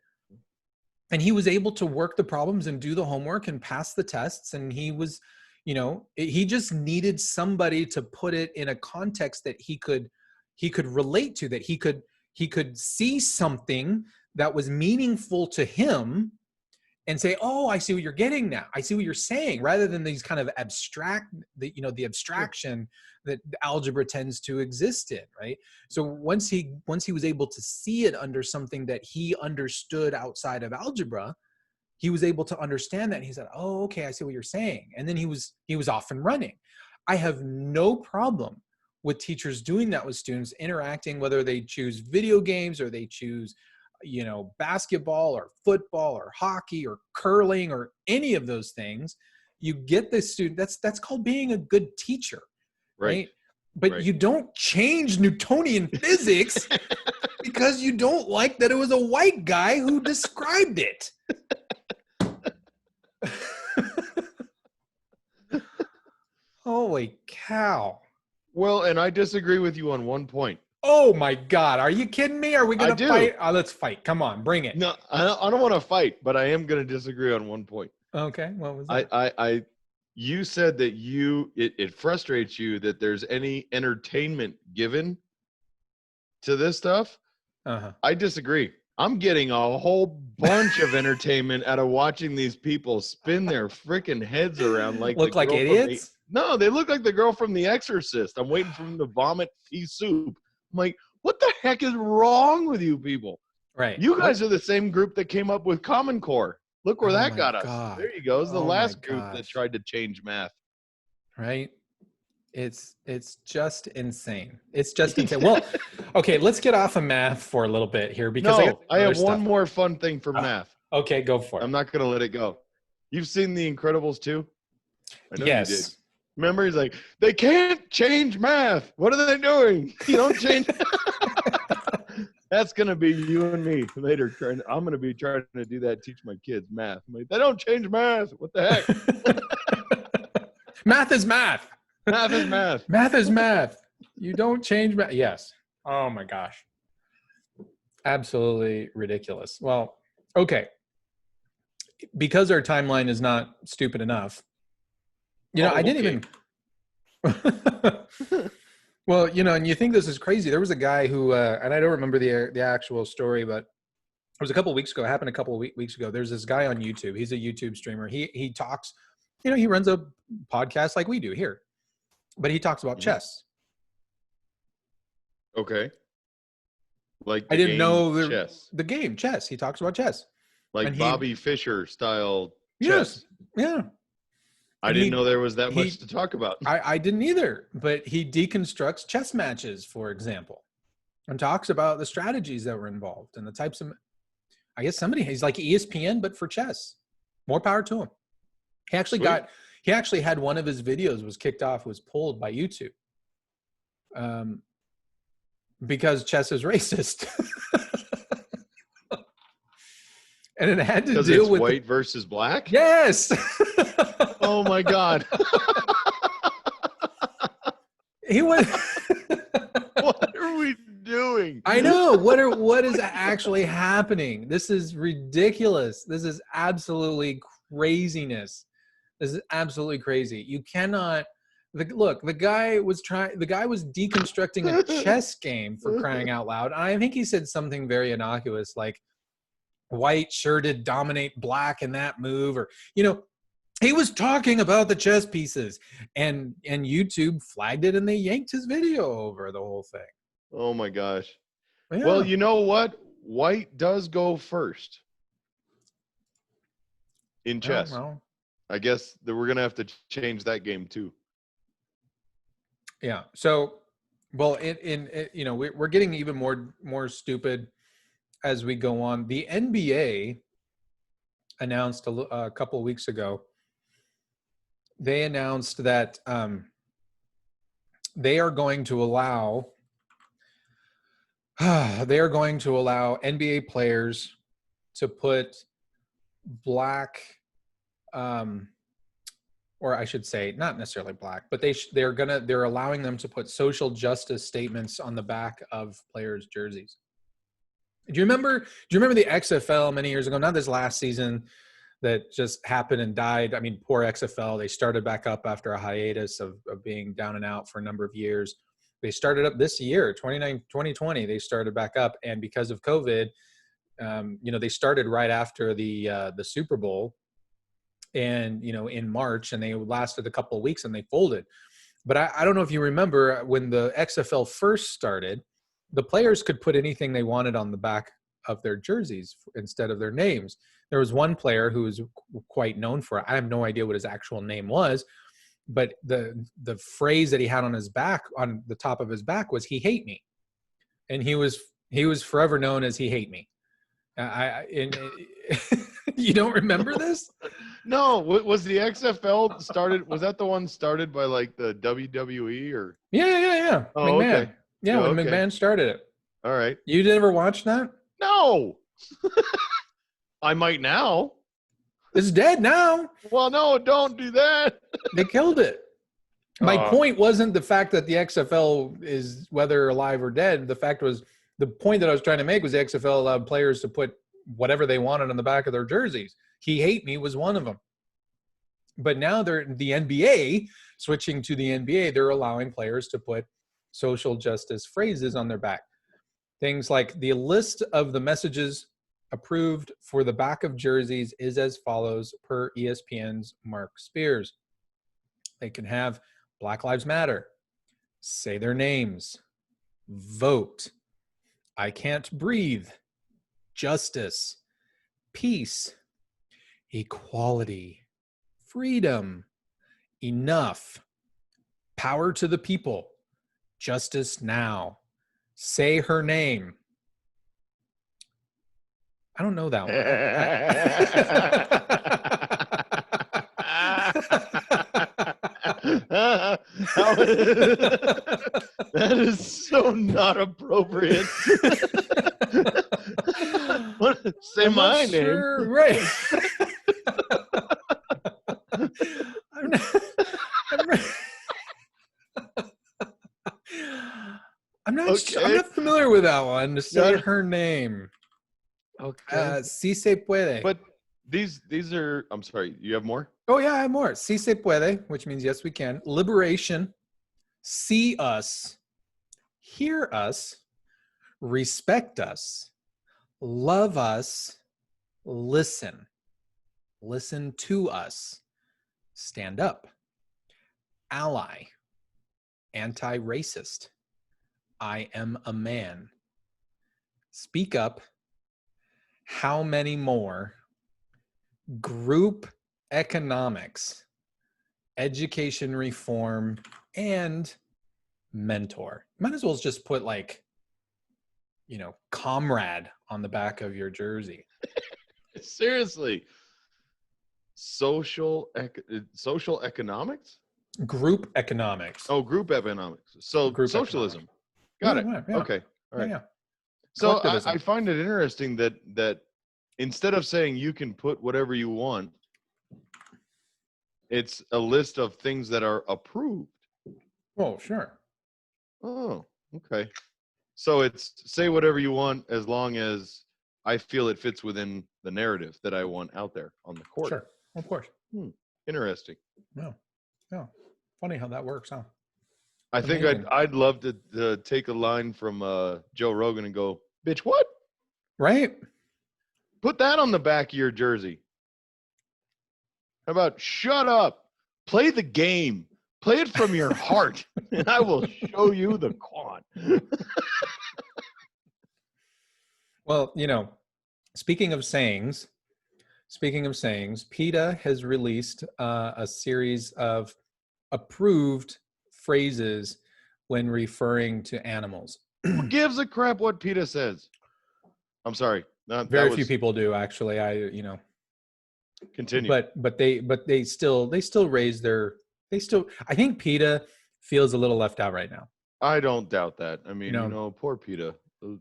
And he was able to work the problems and do the homework and pass the tests. And he was, you know, he just needed somebody to put it in a context that he could relate to, that he could see something that was meaningful to him and say, oh, I see what you're getting now. I see what you're saying, rather than these kind of the abstraction that algebra tends to exist in, right? So once he was able to see it under something that he understood outside of algebra, he was able to understand that. And he said, oh, okay, I see what you're saying. And then he was off and running. I have no problem with teachers doing that with students, interacting, whether they choose video games or they choose, you know, basketball or football or hockey or curling or any of those things. You get the student. That's called being a good teacher, right? But right. You don't change Newtonian physics because you don't like that it was a white guy who described it. Holy cow. Well, and I disagree with you on one point. Oh my God. Are you kidding me? Are we going to fight? Let's fight. Come on, bring it. No, I don't want to fight, but I am going to disagree on one point. Okay. What was that? You said that it frustrates you that there's any entertainment given to this stuff. Uh-huh. I disagree. I'm getting a whole bunch of entertainment out of watching these people spin their freaking heads around like look like idiots. No, they look like the girl from The Exorcist. I'm waiting for them to vomit pea soup. I'm like, what the heck is wrong with you people? Right. You guys are the same group that came up with Common Core. Look where that got us. God. There you go. It's the last group gosh. that tried to change math. Right. It's just insane. It's just insane. Well, okay, let's get off of math for a little bit here because I have one more fun thing for math. Okay, go for it. I'm not going to let it go. You've seen The Incredibles 2? I know yes. You did. Remember, he's like, they can't change math. What are they doing? You don't change. That's going to be you and me later. I'm going to be trying to do that, teach my kids math. I'm like, they don't change math. What the heck? Math is math. Math is math. Math is math. You don't change math. Yes. Oh my gosh. Absolutely ridiculous. Well, okay. Because our timeline is not stupid enough, I didn't even. Well, and you think this is crazy. There was a guy who, and I don't remember the actual story, but it was a couple of weeks ago. It happened a couple of weeks ago. There's this guy on YouTube. He's a YouTube streamer. He talks, he runs a podcast like we do here, but he talks about chess. Okay. Like I didn't know chess. The game chess. He talks about chess. Like Bobby Fischer style chess. Yes. Yeah. I didn't know there was that much to talk about. I didn't either, but he deconstructs chess matches, for example, and talks about the strategies that were involved and the types of, I guess he's like ESPN, but for chess. More power to him. He actually had one of his videos was pulled by YouTube. Because chess is racist. And it had to do with white versus black? Yes. Oh my God. He was What are we doing? I know. What is actually happening? This is ridiculous. This is absolutely craziness. This is absolutely crazy. You cannot the guy was deconstructing a chess game, for crying out loud. And I think he said something very innocuous like white sure did dominate black in that move, or he was talking about the chess pieces, and YouTube flagged it and they yanked his video over the whole thing. Oh my gosh. Yeah. Well, you know what? White does go first in chess. Well, I guess that we're going to have to change that game too. Yeah. So, well, we're getting even more stupid as we go on. The NBA announced a couple of weeks ago. They announced that they are going to allow NBA players to put black, or I should say, not necessarily black, but they're allowing them to put social justice statements on the back of players' jerseys. Do you remember the XFL many years ago? Not this last season that just happened and died. I mean, poor XFL. They started back up after a hiatus of being down and out for a number of years. They started up this year, 2020. They started back up, and because of COVID, they started right after the Super Bowl, and in March, and they lasted a couple of weeks, and they folded. But I don't know if you remember when the XFL first started, the players could put anything they wanted on the back of their jerseys instead of their names. There was one player who was quite known for it. I have no idea what his actual name was, but the phrase that he had on his back, on the top of his back, was "He hate me," and he was forever known as "He hate me." You don't remember this? No. Was the XFL started? Was that the one started by like the WWE or? Yeah. Oh, McMahon. okay. Yeah, when okay. McMahon started it. All right. You never watched that? No. I might now. It's dead now. Well, no, don't do that. They killed it. My point wasn't the fact that the XFL is whether alive or dead. The point that I was trying to make was the XFL allowed players to put whatever they wanted on the back of their jerseys. "He hate me" was one of them. But now the NBA, switching to the NBA, they're allowing players to put social justice phrases on their back. Things like, the list of the messages approved for the back of jerseys is as follows per ESPN's Mark Spears. They can have Black Lives Matter, say their names, vote, I can't breathe, justice, peace, equality, freedom, enough, power to the people, justice now, say her name. I don't know that one. That is so not appropriate. Say my name. Sure, right. I'm not familiar with that one. To say her name. Okay. Si se puede. But these are. I'm sorry. You have more? Oh yeah, I have more. Si se puede, which means yes, we can. Liberation. See us. Hear us. Respect us. Love us. Listen. Listen to us. Stand up. Ally. Anti-racist. I am a man. Speak up. How many more? Group economics. Education reform. And mentor. Might as well just put like, comrade on the back of your jersey. Seriously. Social economics? Group economics. Oh, group economics. So Group socialism. economics. Got it. Yeah. Okay. All right. Yeah. So Collectivism. I find it interesting that instead of saying you can put whatever you want, it's a list of things that are approved. Oh, sure. Oh, okay. So it's say whatever you want as long as I feel it fits within the narrative that I want out there on the court. Sure. Of course. Interesting. No. Funny how that works, huh? I think Amazing. I'd love to take a line from Joe Rogan and go, bitch, what? Right? Put that on the back of your jersey. How about shut up, play the game, play it from your heart, and I will show you the quant. Well, speaking of sayings, PETA has released a series of approved phrases when referring to animals. Who gives a crap what PETA says? I'm sorry. Very few people do, actually. Continue. But they still raise their. I think PETA feels a little left out right now. I don't doubt that. I mean, poor PETA.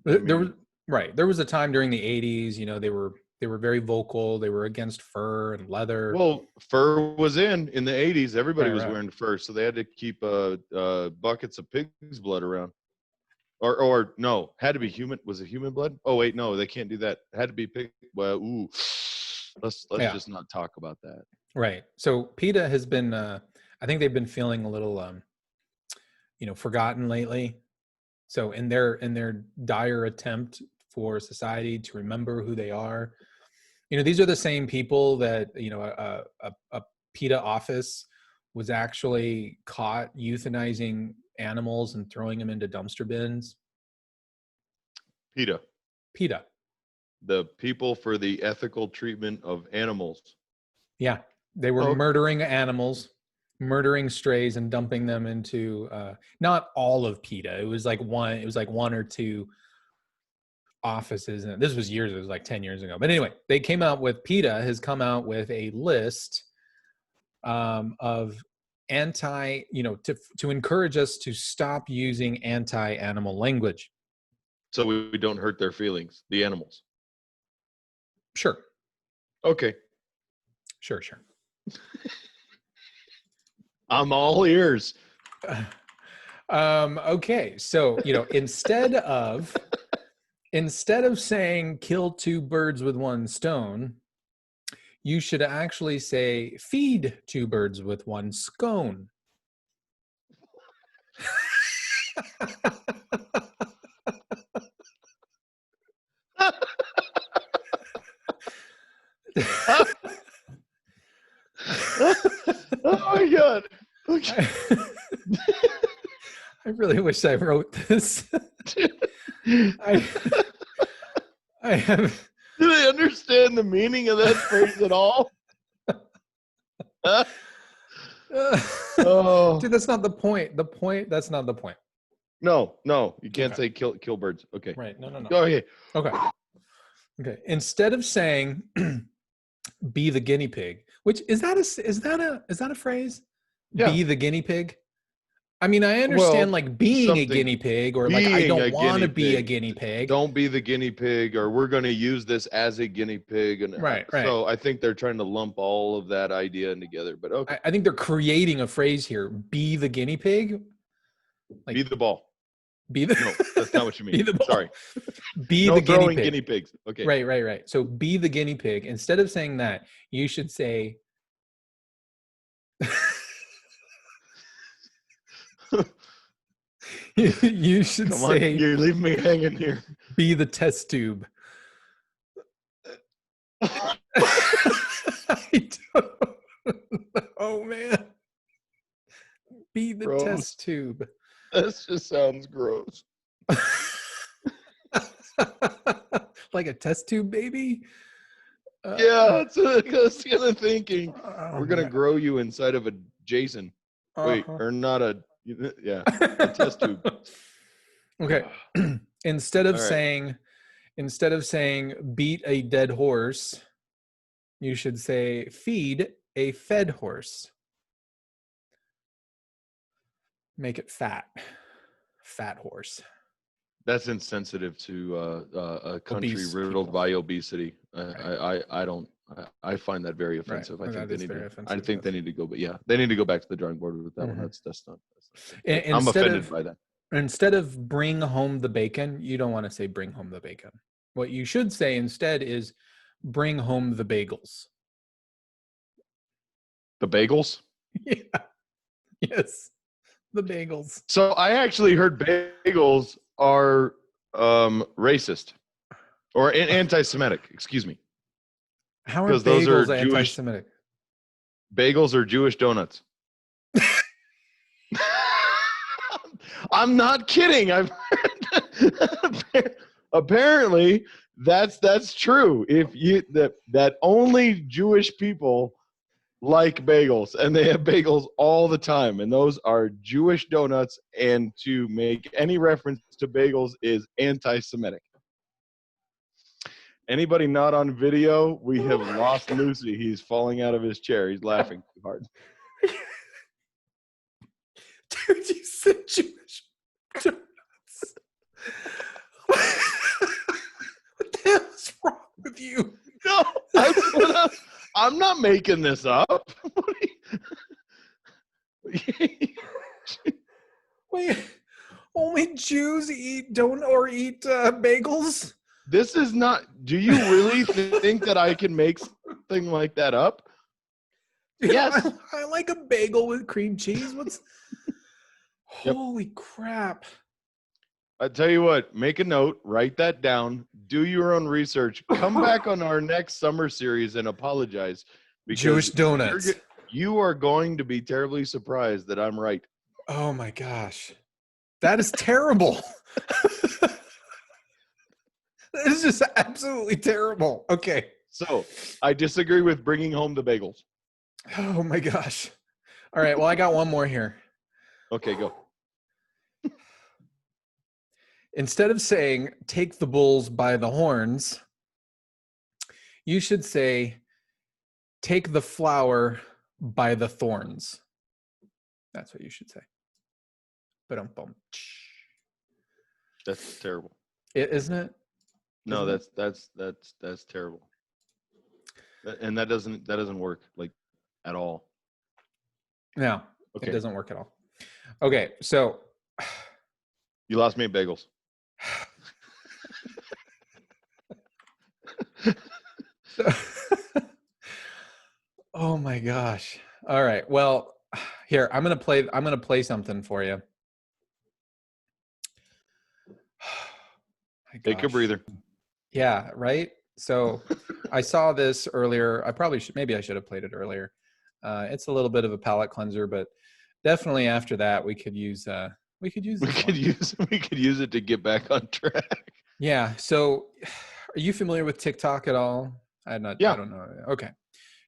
There was a time during the 80s, they were very vocal. They were against fur and leather. Well, fur was in the 80s. Everybody was Right. wearing fur, so they had to keep buckets of pig's blood around. Or no, had to be human. Was it human blood? Oh wait, no, they can't do that. It had to be pig. Well, let's just not talk about that. Right. So PETA has been. I think they've been feeling a little, forgotten lately. So in their dire attempt for society to remember who they are, these are the same people that a PETA office was actually caught euthanizing animals and throwing them into dumpster bins. PETA. The people for the ethical treatment of animals. Yeah, they were murdering animals, murdering strays, and dumping them into not all of PETA. It was like one or two offices, and this was years. It was like 10 years ago. But anyway, PETA has come out with a list of to encourage us to stop using anti-animal language. So we don't hurt their feelings, the animals. Sure. Okay. Sure. I'm all ears. Okay. So, instead of saying kill two birds with one stone, you should actually say feed two birds with one scone. Oh my God. Okay. I really wish I wrote this. I have. Do they understand the meaning of that phrase at all? Oh. Dude, that's not the point. That's not the point. No, you can't say kill birds. Okay. Right. No. Go ahead. Okay. Instead of saying be the guinea pig, which is that a phrase? Yeah. Be the guinea pig? I mean, I understand like being a guinea pig, or like I don't want to be a guiney pig. Don't be the guinea pig, or we're going to use this as a guinea pig. And right. So I think they're trying to lump all of that idea in together. But okay. I think they're creating a phrase here. Be the guinea pig. Be the ball. Be the No, that's not what you mean. Be the ball. Sorry. Be No the guinea throwing pig. guinea pigs. Okay. Right. So be the guinea pig. Instead of saying that, you should say you should Come on, say you're leaving me hanging here. be the test tube. I don't oh man. Be the Gross. test tube. That just sounds gross. Like a test tube baby? Yeah, that's what I was kind of thinking. Oh, We're gonna man. grow you inside of a Jason. Wait, Uh-huh. or not a a test tube. Okay. Instead of All right. saying beat a dead horse, you should say feed a fed horse. Make it fat. Fat horse. That's insensitive to a country Obese riddled people. by obesity. Right. I don't. I find that very offensive. Right. I think That they is need very to. offensive, I think yes. they need to go. But yeah, they need to go back to the drawing board with that one. Mhm. That's not. And I'm instead offended of- by that. Instead of bring home the bacon, you don't want to say bring home the bacon. What you should say instead is bring home the bagels. The bagels. Yeah. Yes. The bagels. So I actually heard bagels are racist or anti-Semitic. Excuse me. How are Because those are bagels Jewish- anti-Semitic? Bagels are Jewish donuts. I'm not kidding. I've apparently that's true. If you that only Jewish people like bagels, and they have bagels all the time, and those are Jewish donuts, and to make any reference to bagels is anti-Semitic. Anybody not on video, we have lost Lucy. He's falling out of his chair. He's laughing too hard. Dude, you said Jewish donuts. What the hell is wrong with you? No, I'm not making this up. What are you- Wait, only Jews eat bagels? This is not. Do you really think that I can make something like that up? Dude, Yes. I like a bagel with cream cheese. What's Yep. Holy crap. I tell you what, make a note, write that down, do your own research, come back on our next summer series and apologize. Because Jewish donuts. You are going to be terribly surprised that I'm right. Oh my gosh. That is terrible. That is just absolutely terrible. Okay. So I disagree with bringing home the bagels. Oh my gosh. All right. Well, I got one more here. Okay, go. Instead of saying take the bulls by the horns, you should say take the flower by the thorns. That's what you should say. Ba-dum-bum. That's terrible. Isn't it? No, Isn't that's terrible. And that doesn't work like at all. No, Okay. it doesn't work at all. Okay, so You lost me at bagels. oh my gosh. All right. Well, here, I'm going to play something for you. My Take a gosh. breather. Yeah, right? So I saw this earlier. Maybe I should have played it earlier. It's a little bit of a palate cleanser, but definitely after that we could use this We could one. use it to get back on track. Yeah. So are you familiar with TikTok at all? I don't know. Okay.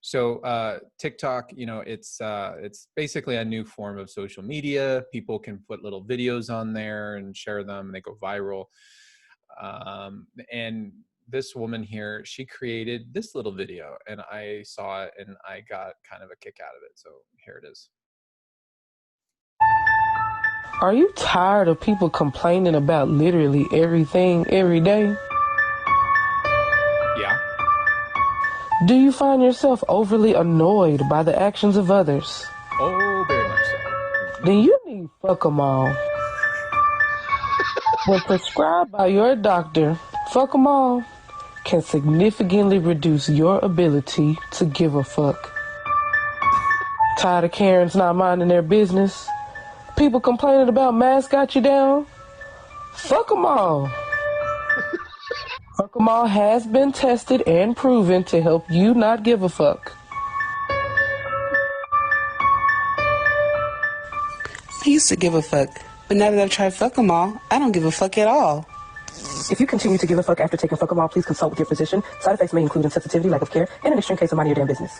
So TikTok, it's basically a new form of social media. People can put little videos on there and share them, and they go viral. And this woman here, she created this little video, and I saw it and I got kind of a kick out of it. So here it is. Are you tired of people complaining about literally everything every day? Yeah. Do you find yourself overly annoyed by the actions of others? Oh, very much so. Then you need fuck 'em all. when prescribed by your doctor, fuck 'em all can significantly reduce your ability to give a fuck. Tired of Karens not minding their business? People complaining about masks got you down? Fuck 'em all. Fuck 'em all has been tested and proven to help you not give a fuck. I used to give a fuck, but now that I've tried fuck 'em all, I don't give a fuck at all. If you continue to give a fuck after taking fuck 'em all, please consult with your physician. Side effects may include insensitivity, lack of care, and an extreme case of mind your damn business.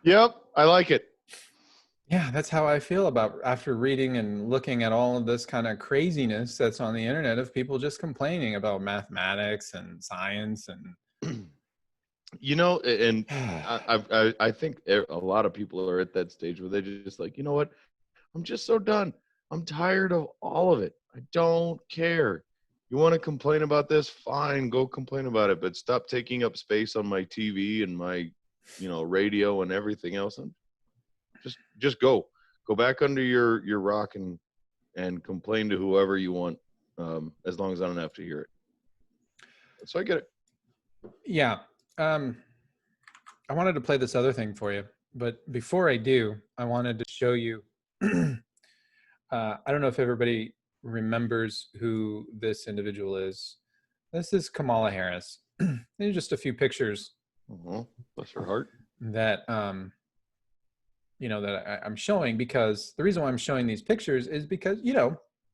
Yep, I like it. Yeah, that's how I feel about after reading and looking at all of this kind of craziness that's on the internet of people just complaining about mathematics and science and You know, and I think a lot of people are at that stage where they're just like, you know what? I'm just so done. I'm tired of all of it. I don't care. You want to complain about this? Fine, go complain about it. But stop taking up space on my TV and my, radio and everything else. And just go back under your rock and complain to whoever you want, as long as I don't have to hear it. So I get it. Yeah. I wanted to play this other thing for you, but before I do, I wanted to show you. I don't know if everybody remembers who this individual is. This is Kamala Harris. These are just a few pictures. Bless her heart. That that I'm showing, because the reason why I'm showing these pictures is because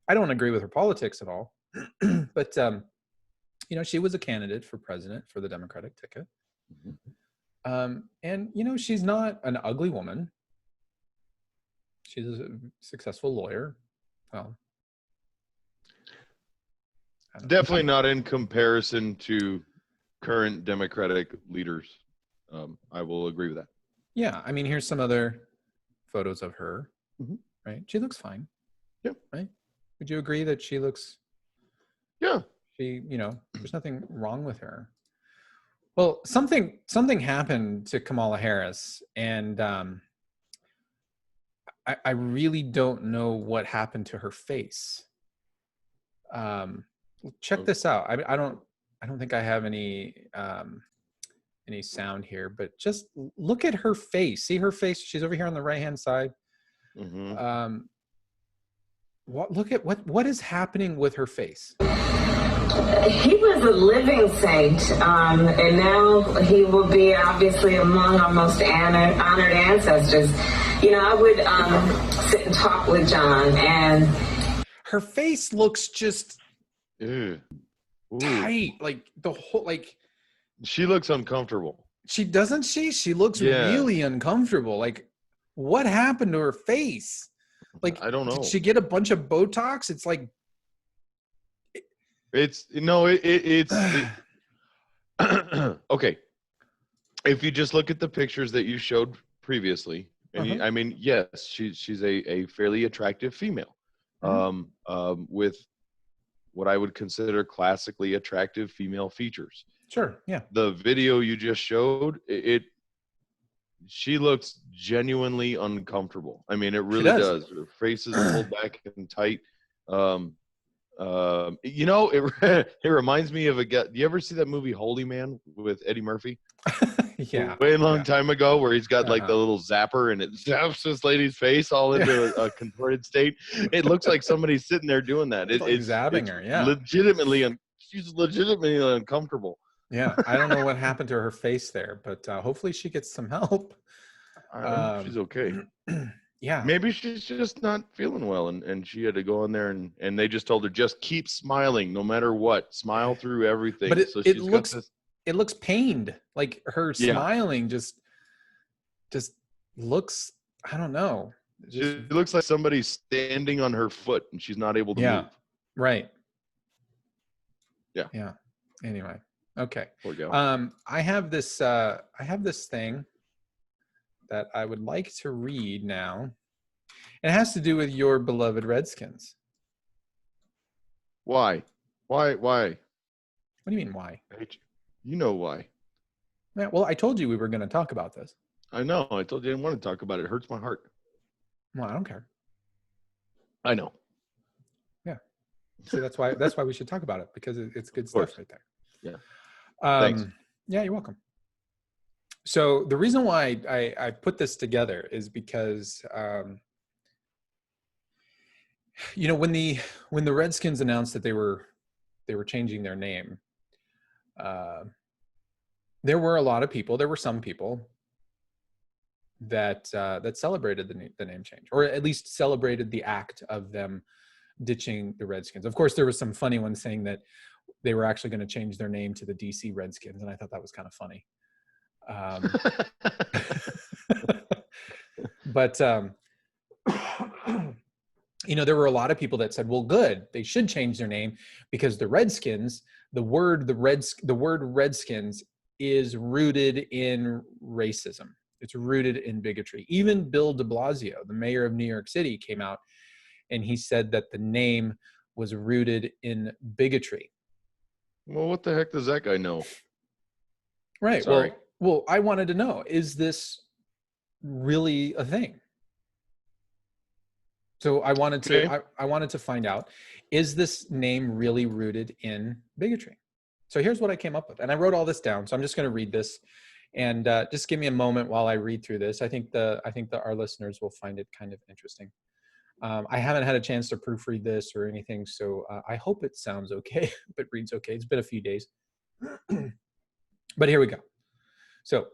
I don't agree with her politics at all, but she was a candidate for president for the Democratic ticket. And she's not an ugly woman. She's a successful lawyer. Well, definitely not in comparison to current Democratic leaders. I will agree with that. Yeah, I mean, here's some other photos of her. Mm-hmm. Right? She looks fine. Yeah. Right? Would you agree that she looks? Yeah. There's nothing wrong with her. Well, something happened to Kamala Harris, and I really don't know what happened to her face. Check this out. I don't think I have any sound here, but just look at her face. See her face? She's over here on the right-hand side. Mm-hmm. Look at what is happening with her face. He was a living saint, and now he will be obviously among our most honored ancestors. I would sit and talk with John, and her face looks just tight, like the whole, like she looks uncomfortable. She doesn't she? She looks really uncomfortable. Like, what happened to her face? Like, I don't know. Did she get a bunch of Botox? It's like it's okay. If you just look at the pictures that you showed previously, and yes, she's a fairly attractive female, with what I would consider classically attractive female features. Sure, yeah. The video you just showed, she looks genuinely uncomfortable. I mean, it really does. Her face is pulled back and tight. It reminds me of do you ever see that movie Holy Man with Eddie Murphy? Yeah. Way long time ago, where he's got like the little zapper and it zaps this lady's face all into a contorted state. It looks like somebody's sitting there doing that. It's zapping her. Yeah. She's legitimately uncomfortable. Yeah. I don't know what happened to her face there, but hopefully she gets some help. She's okay. Yeah. Maybe she's just not feeling well, and she had to go in there and they just told her, just keep smiling no matter what. Smile through everything. But it looks pained. Like her smiling just looks, I don't know. It looks like somebody's standing on her foot and she's not able to move. Right. Yeah. Yeah. Anyway. Okay. I have this thing that I would like to read now. It has to do with your beloved Redskins. Why? What do you mean, why? You know why. Yeah, well, I told you we were going to talk about this. I know. I told you I didn't want to talk about it. It hurts my heart. Well, I don't care. I know. Yeah. See, that's why we should talk about it, because it's good course. stuff right there. Yeah. Thanks. Yeah, you're welcome. So the reason why I put this together is because, you know, when the Redskins announced that they were changing their name, there were some people that celebrated the name change, or at least celebrated the act of them ditching the Redskins. Of course, there was some funny ones saying that they were actually going to change their name to the DC Redskins, and I thought that was kind of funny. But you know, there were a lot of people that said, well, good, they should change their name, because the Redskins, the word Redskins is rooted in racism. It's rooted in bigotry. Even Bill de Blasio, the mayor of New York City, came out and he said that the name was rooted in bigotry. Well, what the heck does that guy know? Right. Sorry. Well, I wanted to know, is this really a thing? So I wanted to find out, is this name really rooted in bigotry? So here's what I came up with, and I wrote all this down. So I'm just going to read this, and just give me a moment while I read through this. I think our listeners will find it kind of interesting. I haven't had a chance to proofread this or anything, so I hope it sounds okay. If it reads okay. It's been a few days, but here we go. So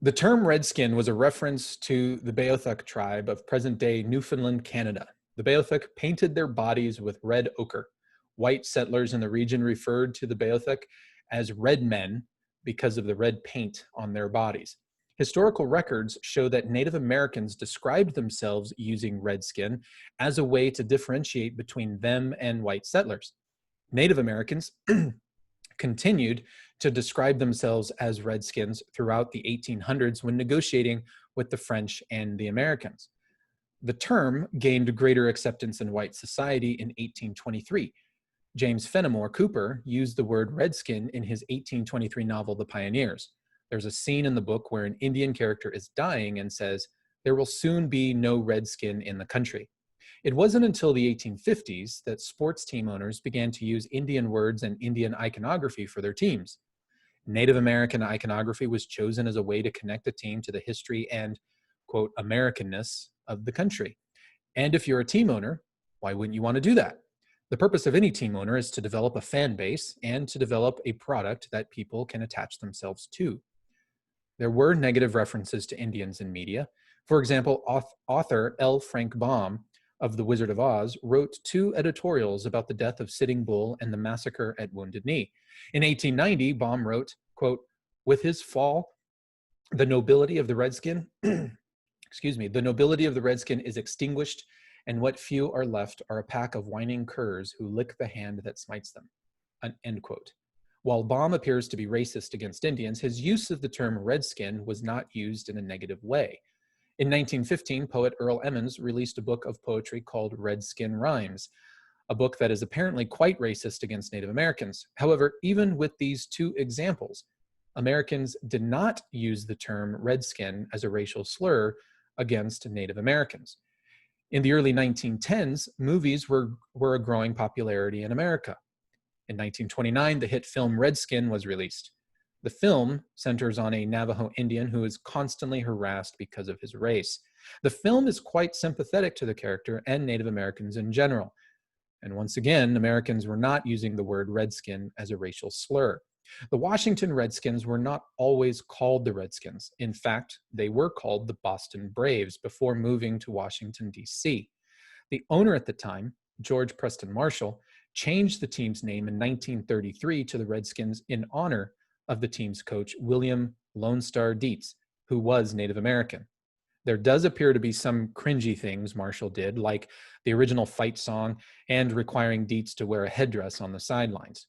the term Redskin was a reference to the Beothuk tribe of present-day Newfoundland, Canada. The Beothuk painted their bodies with red ochre. White settlers in the region referred to the Beothuk as red men because of the red paint on their bodies. Historical records show that Native Americans described themselves using redskin as a way to differentiate between them and white settlers. Native Americans continued to describe themselves as Redskins throughout the 1800s when negotiating with the French and the Americans. The term gained greater acceptance in white society in 1823. James Fenimore Cooper used the word Redskin in his 1823 novel, The Pioneers. There's a scene in the book where an Indian character is dying and says, "There will soon be no Redskin in the country." It wasn't until the 1850s that sports team owners began to use Indian words and Indian iconography for their teams. Native American iconography was chosen as a way to connect the team to the history and, quote, Americanness of the country. And if you're a team owner, why wouldn't you want to do that? The purpose of any team owner is to develop a fan base and to develop a product that people can attach themselves to. There were negative references to Indians in media. For example, author L. Frank Baum of The Wizard of Oz wrote 2 editorials about the death of Sitting Bull and the massacre at Wounded Knee. In 1890, Baum wrote, quote, "With his fall, the nobility of the Redskin, the nobility of the Redskin is extinguished, and what few are left are a pack of whining curs who lick the hand that smites them," end quote. While Baum appears to be racist against Indians, his use of the term Redskin was not used in a negative way. In 1915, poet Earl Emmons released a book of poetry called Redskin Rhymes, a book that is apparently quite racist against Native Americans. However, even with these 2 examples, Americans did not use the term Redskin as a racial slur against Native Americans. In the early 1910s, movies were a growing popularity in America. In 1929, the hit film Redskin was released. The film centers on a Navajo Indian who is constantly harassed because of his race. The film is quite sympathetic to the character and Native Americans in general. And once again, Americans were not using the word Redskin as a racial slur. The Washington Redskins were not always called the Redskins. In fact, they were called the Boston Braves before moving to Washington, D.C. The owner at the time, George Preston Marshall, changed the team's name in 1933 to the Redskins in honor of the team's coach, William Lone Star Dietz, who was Native American. There does appear to be some cringy things Marshall did, like the original fight song and requiring Dietz to wear a headdress on the sidelines.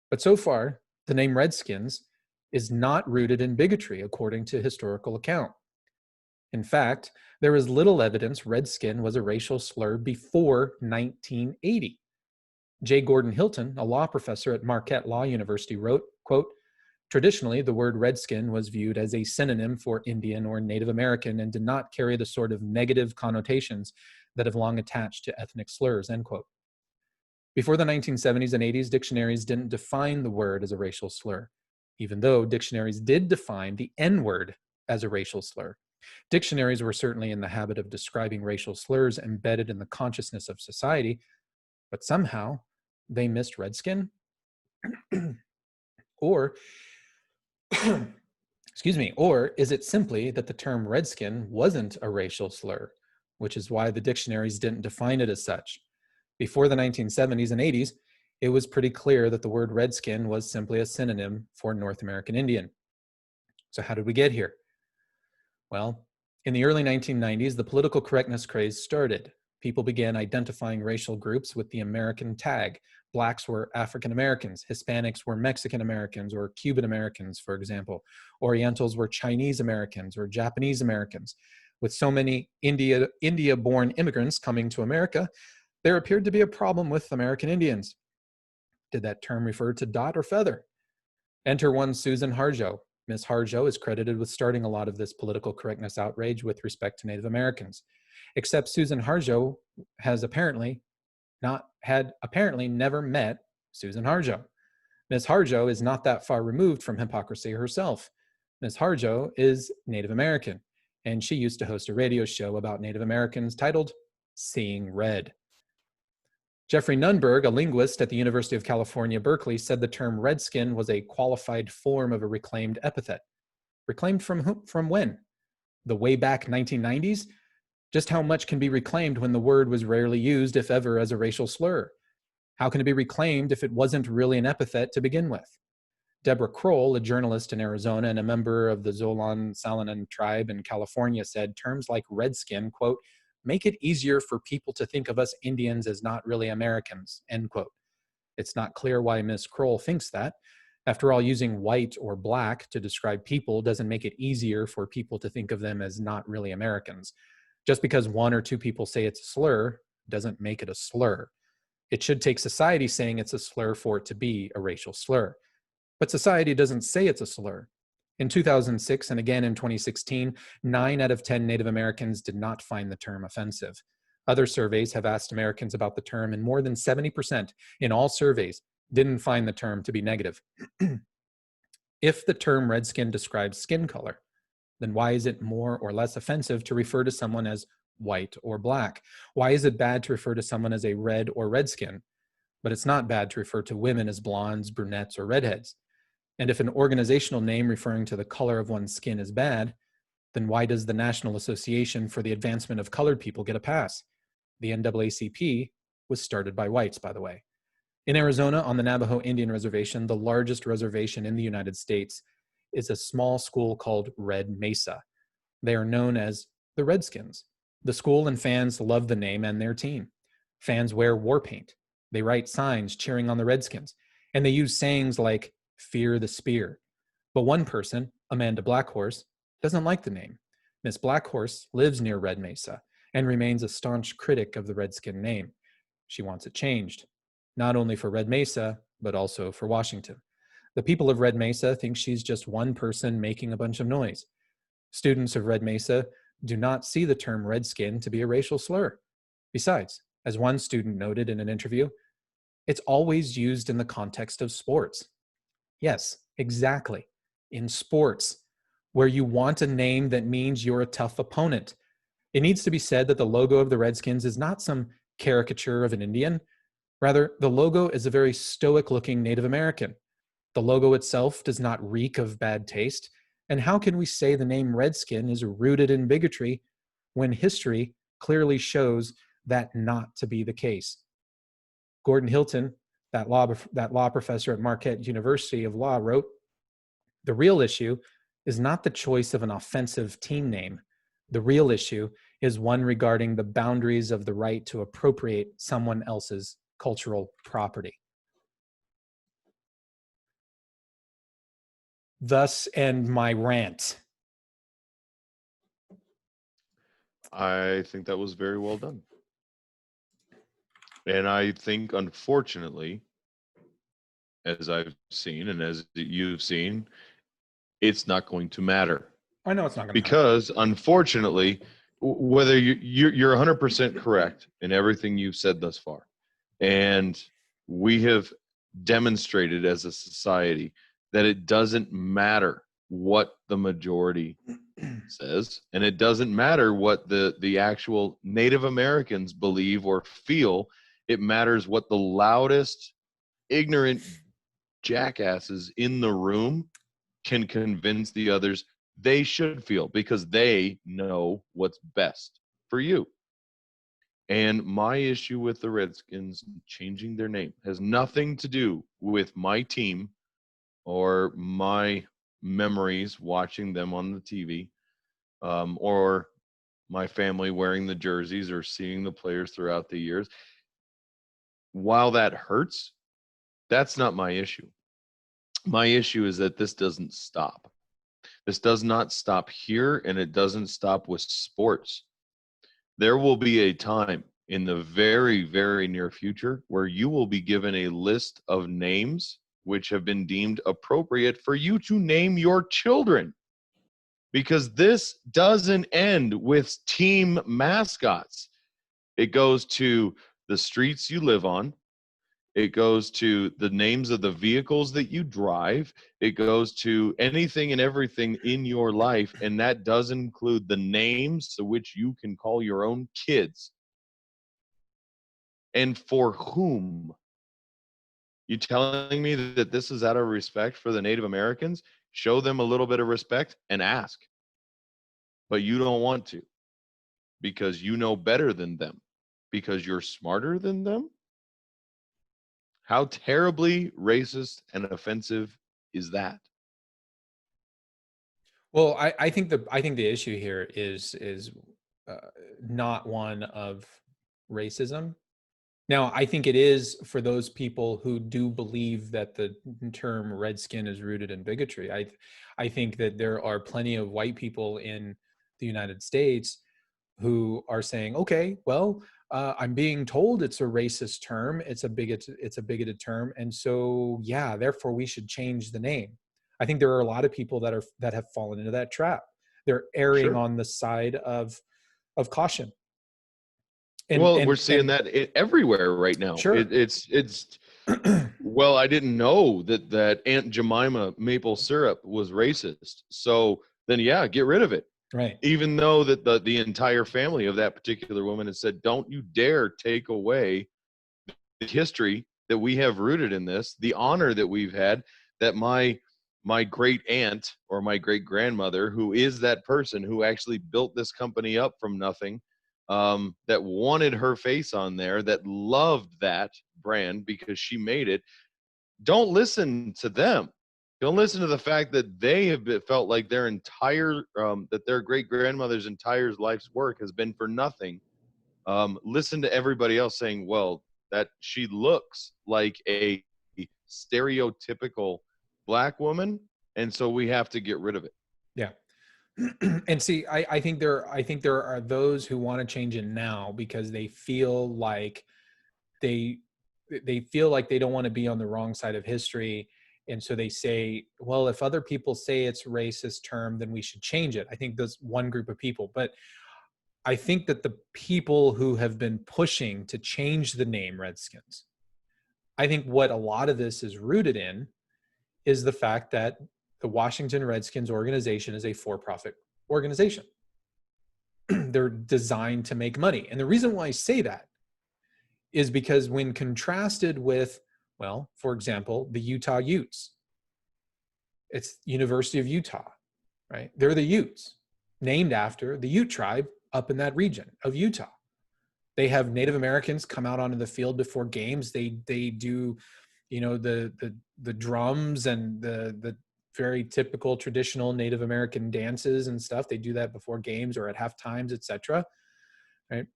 But so far, the name Redskins is not rooted in bigotry, according to historical account. In fact, there is little evidence Redskin was a racial slur before 1980. J. Gordon Hilton, a law professor at Marquette Law University, wrote, quote, Traditionally, the word redskin was viewed as a synonym for Indian or Native American and did not carry the sort of negative connotations that have long attached to ethnic slurs, end quote. Before the 1970s and 80s, dictionaries didn't define the word as a racial slur, even though dictionaries did define the N-word as a racial slur. Dictionaries were certainly in the habit of describing racial slurs embedded in the consciousness of society, but somehow they missed redskin. Or, excuse me, or is it simply that the term redskin wasn't a racial slur, which is why the dictionaries didn't define it as such? Before the 1970s and 80s, it was pretty clear that the word redskin was simply a synonym for North American Indian. So how did we get here? Well, in the early 1990s, the political correctness craze started. People began identifying racial groups with the American tag. Blacks were African Americans, Hispanics were Mexican Americans or Cuban Americans, for example. Orientals were Chinese Americans or Japanese Americans. With so many India-born immigrants coming to America, there appeared to be a problem with American Indians. Did that term refer to dot or feather? Enter one Susan Harjo. Ms. Harjo is credited with starting a lot of this political correctness outrage with respect to Native Americans. Except Susan Harjo has apparently never met Susan Harjo. Ms. Harjo is not that far removed from hypocrisy herself. Ms. Harjo is Native American, and she used to host a radio show about Native Americans titled Seeing Red. Jeffrey Nunberg, a linguist at the University of California, Berkeley, said the term redskin was a qualified form of a reclaimed epithet. Reclaimed from whom? From when? The way back 1990s? Just how much can be reclaimed when the word was rarely used, if ever, as a racial slur? How can it be reclaimed if it wasn't really an epithet to begin with? Deborah Kroll, a journalist in Arizona and a member of the Zolan Salinan tribe in California, said terms like redskin, quote, make it easier for people to think of us Indians as not really Americans, end quote. It's not clear why Ms. Kroll thinks that. After all, using white or black to describe people doesn't make it easier for people to think of them as not really Americans. Just because one or two people say it's a slur doesn't make it a slur. It should take society saying it's a slur for it to be a racial slur. But society doesn't say it's a slur. In 2006 and again in 2016, 9 out of 10 Native Americans did not find the term offensive. Other surveys have asked Americans about the term, and more than 70% in all surveys didn't find the term to be negative. If the term redskin describes skin color, then why is it more or less offensive to refer to someone as white or black? Why is it bad to refer to someone as a red or redskin, but it's not bad to refer to women as blondes, brunettes, or redheads? And if an organizational name referring to the color of one's skin is bad, then why does the National Association for the Advancement of Colored People get a pass? The NAACP was started by whites, by the way. In Arizona, on the Navajo Indian Reservation, the largest reservation in the United States, is a small school called Red Mesa. They are known as the Redskins. The school and fans love the name and their team. Fans wear war paint. They write signs cheering on the Redskins. And they use sayings like, fear the spear. But one person, Amanda Blackhorse, doesn't like the name. Miss Blackhorse lives near Red Mesa and remains a staunch critic of the Redskin name. She wants it changed, not only for Red Mesa, but also for Washington. The people of Red Mesa think she's just one person making a bunch of noise. Students of Red Mesa do not see the term redskin to be a racial slur. Besides, as one student noted in an interview, it's always used in the context of sports. Yes, exactly. In sports, where you want a name that means you're a tough opponent. It needs to be said that the logo of the Redskins is not some caricature of an Indian. Rather, the logo is a very stoic-looking Native American. The logo itself does not reek of bad taste. And how can we say the name Redskin is rooted in bigotry when history clearly shows that not to be the case? Gordon Hilton, that law professor at Marquette University of Law, wrote, "The real issue is not the choice of an offensive team name. The real issue is one regarding the boundaries of the right to appropriate someone else's cultural property." Thus end my rant. I think that was very well done. And I think, unfortunately, as I've seen and as you've seen, it's not going to matter. I know it's not going to matter. Because unfortunately, whether you're 100% correct in everything you've said thus far, and we have demonstrated as a society that it doesn't matter what the majority says, and it doesn't matter what the actual Native Americans believe or feel. It matters what the loudest, ignorant jackasses in the room can convince the others they should feel, because they know what's best for you. And my issue with the Redskins changing their name has nothing to do with my team or my memories watching them on the TV, or my family wearing the jerseys or seeing the players throughout the years. While that hurts, that's not my issue. My issue is that this doesn't stop. This does not stop here, and it doesn't stop with sports. There will be a time in the very, very near future where you will be given a list of names which have been deemed appropriate for you to name your children. Because this doesn't end with team mascots. It goes to the streets you live on. It goes to the names of the vehicles that you drive. It goes to anything and everything in your life, and that does include the names to which you can call your own kids. And for whom? You telling me that this is out of respect for the Native Americans? Show them a little bit of respect and ask. But you don't want to, because you know better than them, because you're smarter than them? How terribly racist and offensive is that? Well, I think the issue here is not one of racism. Now, I think it is for those people who do believe that the term redskin is rooted in bigotry. I think that there are plenty of white people in the United States who are saying, okay, well, I'm being told it's a racist term, it's a bigoted term, and so yeah, therefore we should change the name. I think there are a lot of people that have fallen into that trap. They're erring on the side of caution. And we're seeing that everywhere right now. Sure. It's well, I didn't know that Aunt Jemima maple syrup was racist. So then, yeah, get rid of it. Right. Even though that the entire family of that particular woman has said, don't you dare take away the history that we have rooted in this, the honor that we've had, that my great aunt or my great grandmother, who is that person who actually built this company up from nothing, that wanted her face on there, that loved that brand because she made it. Don't listen to them. Don't listen to the fact that they have felt like their entire, that their great grandmother's entire life's work has been for nothing. Listen to everybody else saying, well, that she looks like a stereotypical black woman, and so we have to get rid of it. Yeah. And see, I think there are those who want to change it now because they feel like they don't want to be on the wrong side of history. And so they say, well, if other people say it's a racist term, then we should change it. I think there's one group of people, but I think that the people who have been pushing to change the name Redskins, I think what a lot of this is rooted in is the fact that the Washington Redskins organization is a for-profit organization. They're designed to make money. And the reason why I say that is because when contrasted with, well, for example, the Utah Utes, it's University of Utah, right? They're the Utes, named after the Ute tribe up in that region of Utah. They have Native Americans come out onto the field before games. They do, you know, the drums and the very typical traditional Native American dances and stuff. They do that before games or at half times, etc. Right?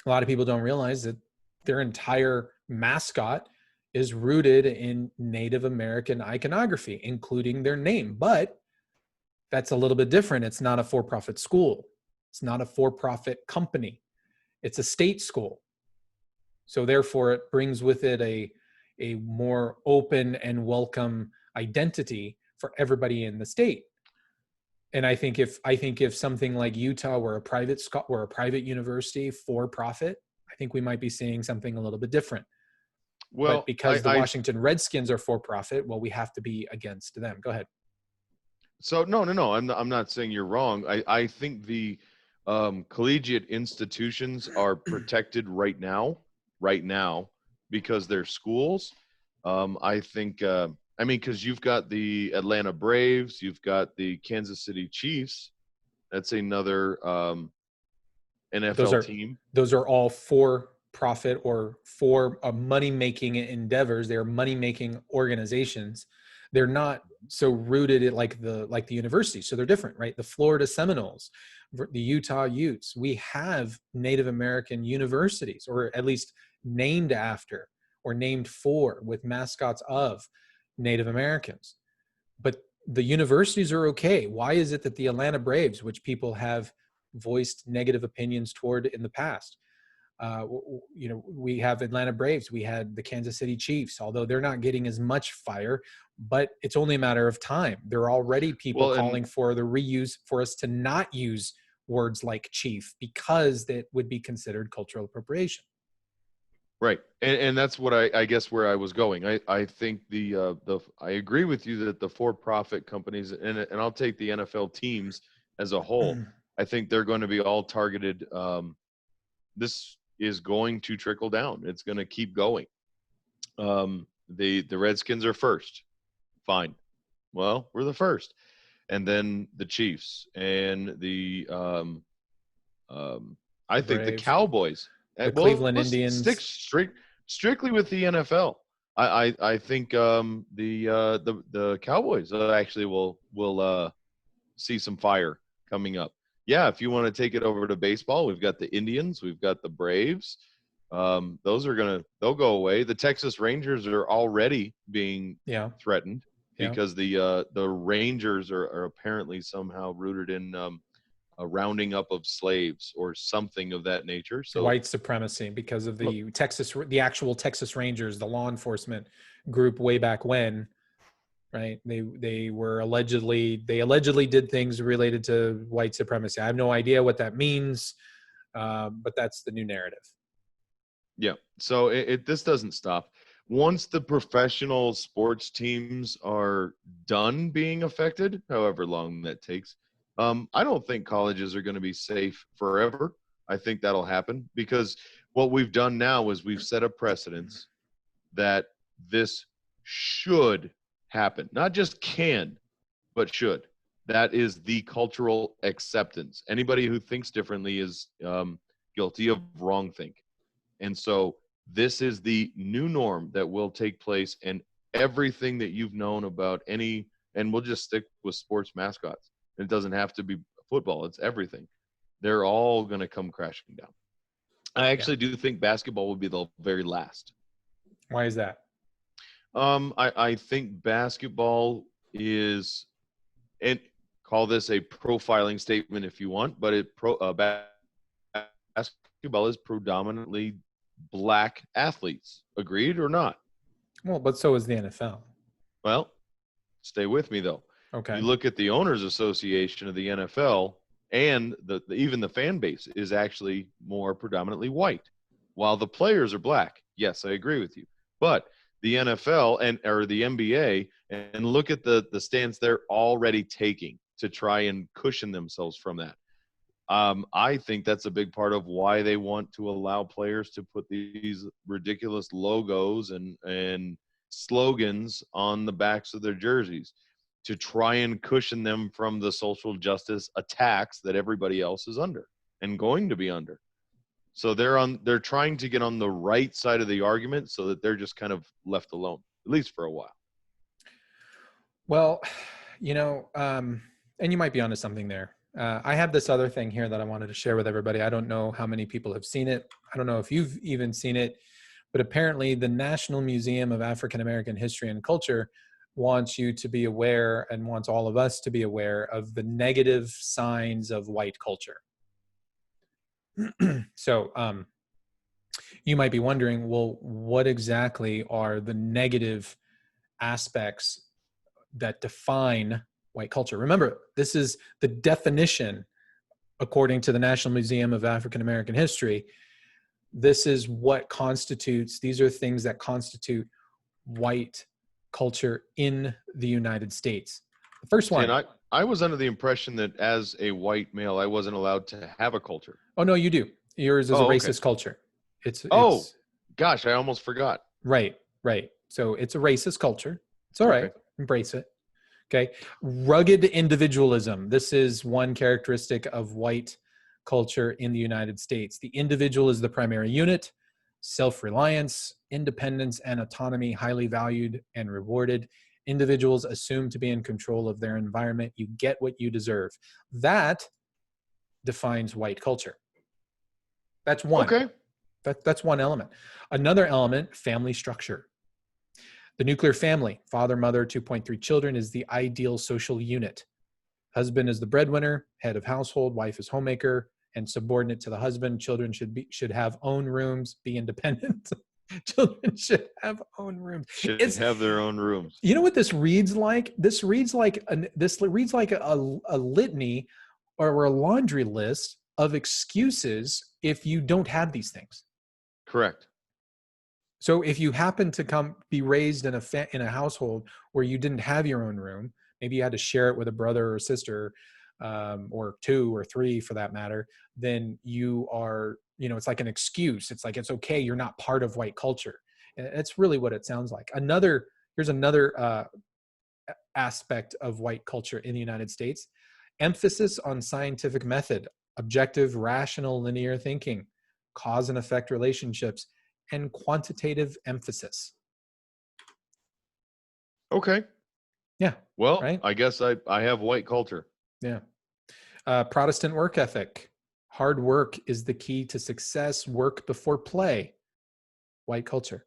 A lot of people don't realize that their entire mascot is rooted in Native American iconography, including their name. But that's a little bit different. It's not a for-profit school. It's not a for-profit company. It's a state school. So therefore it brings with it a more open and welcome identity for everybody in the state. And I think if something like Utah were a private university for profit, I think we might be seeing something a little bit different. Well, but because the Washington Redskins are for profit, well, we have to be against them. Go ahead. So no, I'm not saying you're wrong. I think the collegiate institutions are protected right now because they're schools. I think because you've got the Atlanta Braves, you've got the Kansas City Chiefs. That's another NFL team. Those are all for profit or for money-making endeavors. They're money-making organizations. They're not so rooted in like the university. So they're different, right? The Florida Seminoles, the Utah Utes. We have Native American universities, or at least named after or named for, with mascots of Native Americans. But the universities are okay. Why is it that the Atlanta Braves, which people have voiced negative opinions toward in the past, we have Atlanta Braves, we had the Kansas City Chiefs, although they're not getting as much fire, but it's only a matter of time. There are already people calling for the reuse, for us to not use words like chief, because that would be considered cultural appropriation. Right. And that's what I guess where I was going. I think I agree with you that the for-profit companies, and I'll take the NFL teams as a whole, I think they're going to be all targeted. This is going to trickle down. It's going to keep going. The Redskins are first. Fine. Well, we're the first. And then the Chiefs and the I think the Cowboys. The Cleveland Indians. Stick strictly with the NFL. I think the Cowboys actually will see some fire coming up. Yeah, if you want to take it over to baseball, we've got the Indians, we've got the Braves. Those are they'll go away. The Texas Rangers are already being threatened because the Rangers are apparently somehow rooted in a rounding up of slaves or something of that nature. So white supremacy, because of the actual Texas Rangers, the law enforcement group way back when, right? They allegedly did things related to white supremacy. I have no idea what that means, but that's the new narrative. Yeah. So this doesn't stop. Once the professional sports teams are done being affected, however long that takes, I don't think colleges are going to be safe forever. I think that'll happen because what we've done now is we've set a precedence that this should happen. Not just can, but should. That is the cultural acceptance. Anybody who thinks differently is guilty of wrongthink. And so this is the new norm that will take place, and everything that you've known about and we'll just stick with sports mascots. It doesn't have to be football. It's everything. They're all going to come crashing down. I actually do think basketball will be the very last. Why is that? I think basketball is, and call this a profiling statement if you want, but basketball is predominantly black athletes. Agreed or not? Well, but so is the NFL. Well, stay with me though. Okay. You look at the Owners Association of the NFL, and even the fan base is actually more predominantly white, while the players are black. Yes, I agree with you. But the NFL or the NBA, and look at the stance they're already taking to try and cushion themselves from that. I think that's a big part of why they want to allow players to put these ridiculous logos and slogans on the backs of their jerseys, to try and cushion them from the social justice attacks that everybody else is under and going to be under. So they're trying to get on the right side of the argument so that they're just kind of left alone, at least for a while. Well, and you might be onto something there. I have this other thing here that I wanted to share with everybody. I don't know how many people have seen it. I don't know if you've even seen it, but apparently the National Museum of African American History and Culture wants you to be aware, and wants all of us to be aware, of the negative signs of white culture. So, you might be wondering, well, what exactly are the negative aspects that define white culture? Remember, this is the definition, according to the National Museum of African American History. This is what constitutes, these are things that constitute white culture in the United States. The first one. And I was under the impression that as a white male, I wasn't allowed to have a culture. Oh, no, you do. Yours is a racist culture. It's gosh, I almost forgot. Right. So it's a racist culture. It's all right. Embrace it. Okay. Rugged individualism. This is one characteristic of white culture in the United States. The individual is the primary unit. Self-reliance, independence, and autonomy highly valued and rewarded. Individuals assumed to be in control of their environment. You get what you deserve. That defines white culture. That's one. Okay. That's one element. Another element, family structure. The nuclear family, father, mother, 2.3 children, is the ideal social unit. Husband is the breadwinner, head of household, wife is homemaker, and subordinate to the husband. Children should have own rooms, be independent. Children should have own rooms. Should have their own rooms. You know what this reads like? This reads like a litany or a laundry list of excuses if you don't have these things. Correct. So if you happen to be raised in a household where you didn't have your own room, maybe you had to share it with a brother or sister, or two or three for that matter, then you are, it's like an excuse. It's like, it's okay. You're not part of white culture. And it's really what it sounds like. Here's another aspect of white culture in the United States: emphasis on scientific method, objective, rational, linear thinking, cause and effect relationships, and quantitative emphasis. Okay. Yeah. Well, right? I guess I have white culture. Yeah. Protestant work ethic. Hard work is the key to success. Work before play. White culture.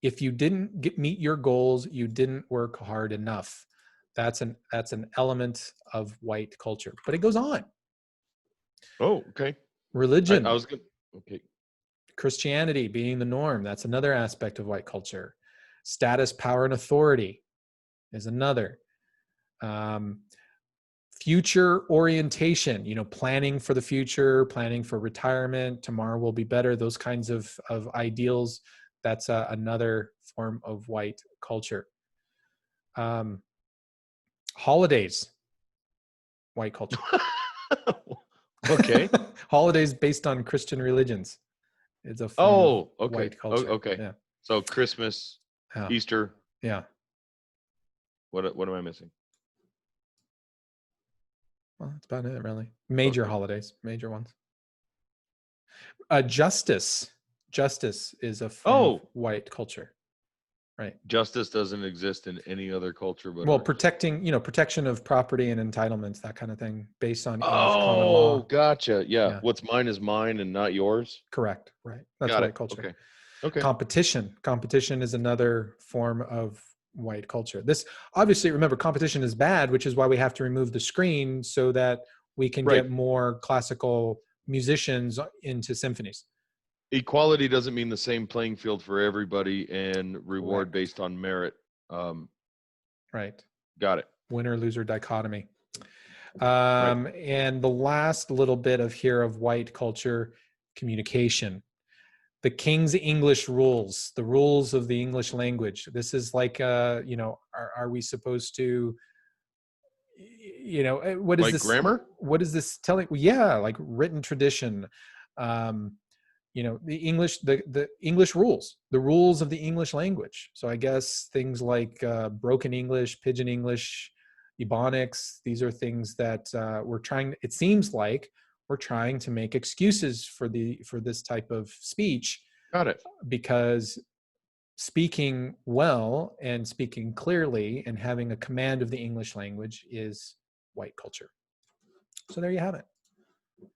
If you didn't meet your goals, you didn't work hard enough. That's an element of white culture. But it goes on. Oh, okay. Religion. I was good. Okay. Christianity being the norm. That's another aspect of white culture. Status, power, and authority is another. Future orientation, planning for the future, planning for retirement, tomorrow will be better, those kinds of ideals. That's another form of white culture. Holidays, white culture. Okay. Holidays based on Christian religions. It's a form of white culture. Okay. Yeah. So Christmas, Easter. Yeah. What am I missing? Well, that's about it, really. Major holidays, major ones. Justice is a form of white culture, right? Justice doesn't exist in any other culture, but protection of property and entitlements, that kind of thing, based on common law. Gotcha. Yeah. What's mine is mine and not yours. Correct. Right. That's white culture. Okay. Competition is another form of white culture. This, obviously, remember, competition is bad, which is why we have to remove the screen so that we can get more classical musicians into symphonies. Equality doesn't mean the same playing field for everybody and reward based on merit. Right. Got it. Winner-loser dichotomy. And the last little bit of white culture, communication. The King's English rules, the rules of the English language. This is like, are we supposed to, what is like this? Grammar? What is this telling? Yeah, like written tradition. The English, the English rules, the rules of the English language. So I guess things like broken English, pidgin English, Ebonics. These are things that it seems like we're trying to make excuses for this type of speech. Got it. Because speaking well and speaking clearly and having a command of the English language is white culture. So there you have it.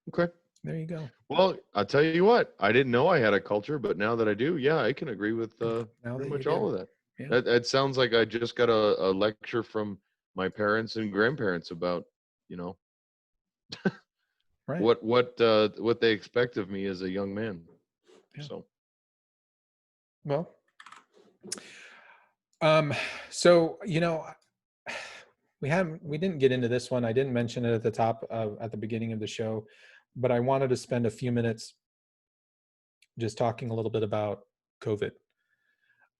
Okay. There you go. Well, I'll tell you what, I didn't know I had a culture, but now that I do, I can agree with pretty much all of that. Yeah. That sounds like I just got a lecture from my parents and grandparents about, right. what they expect of me as a young man. Yeah. So Well, so we didn't get into this one. I didn't mention it at the top at the beginning of the show, but I wanted to spend a few minutes just talking a little bit about COVID.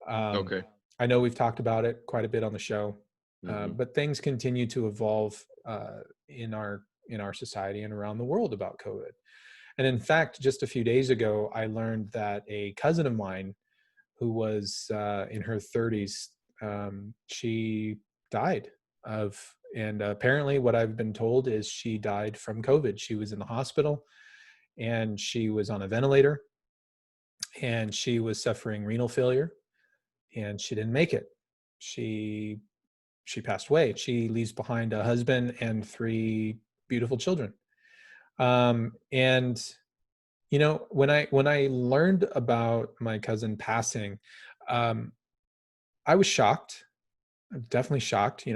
Okay. I know we've talked about it quite a bit on the show, Mhm. but things continue to evolve in our society and around the world about COVID. And in fact, just a few days ago, I learned that a cousin of mine who was in her 30s, she died and apparently what I've been told is she died from COVID. She was in the hospital and she was on a ventilator and she was suffering renal failure and she didn't make it. She passed away. She leaves behind a husband and 3 beautiful children. And when I learned about my cousin passing, um, I was shocked. I'm definitely shocked.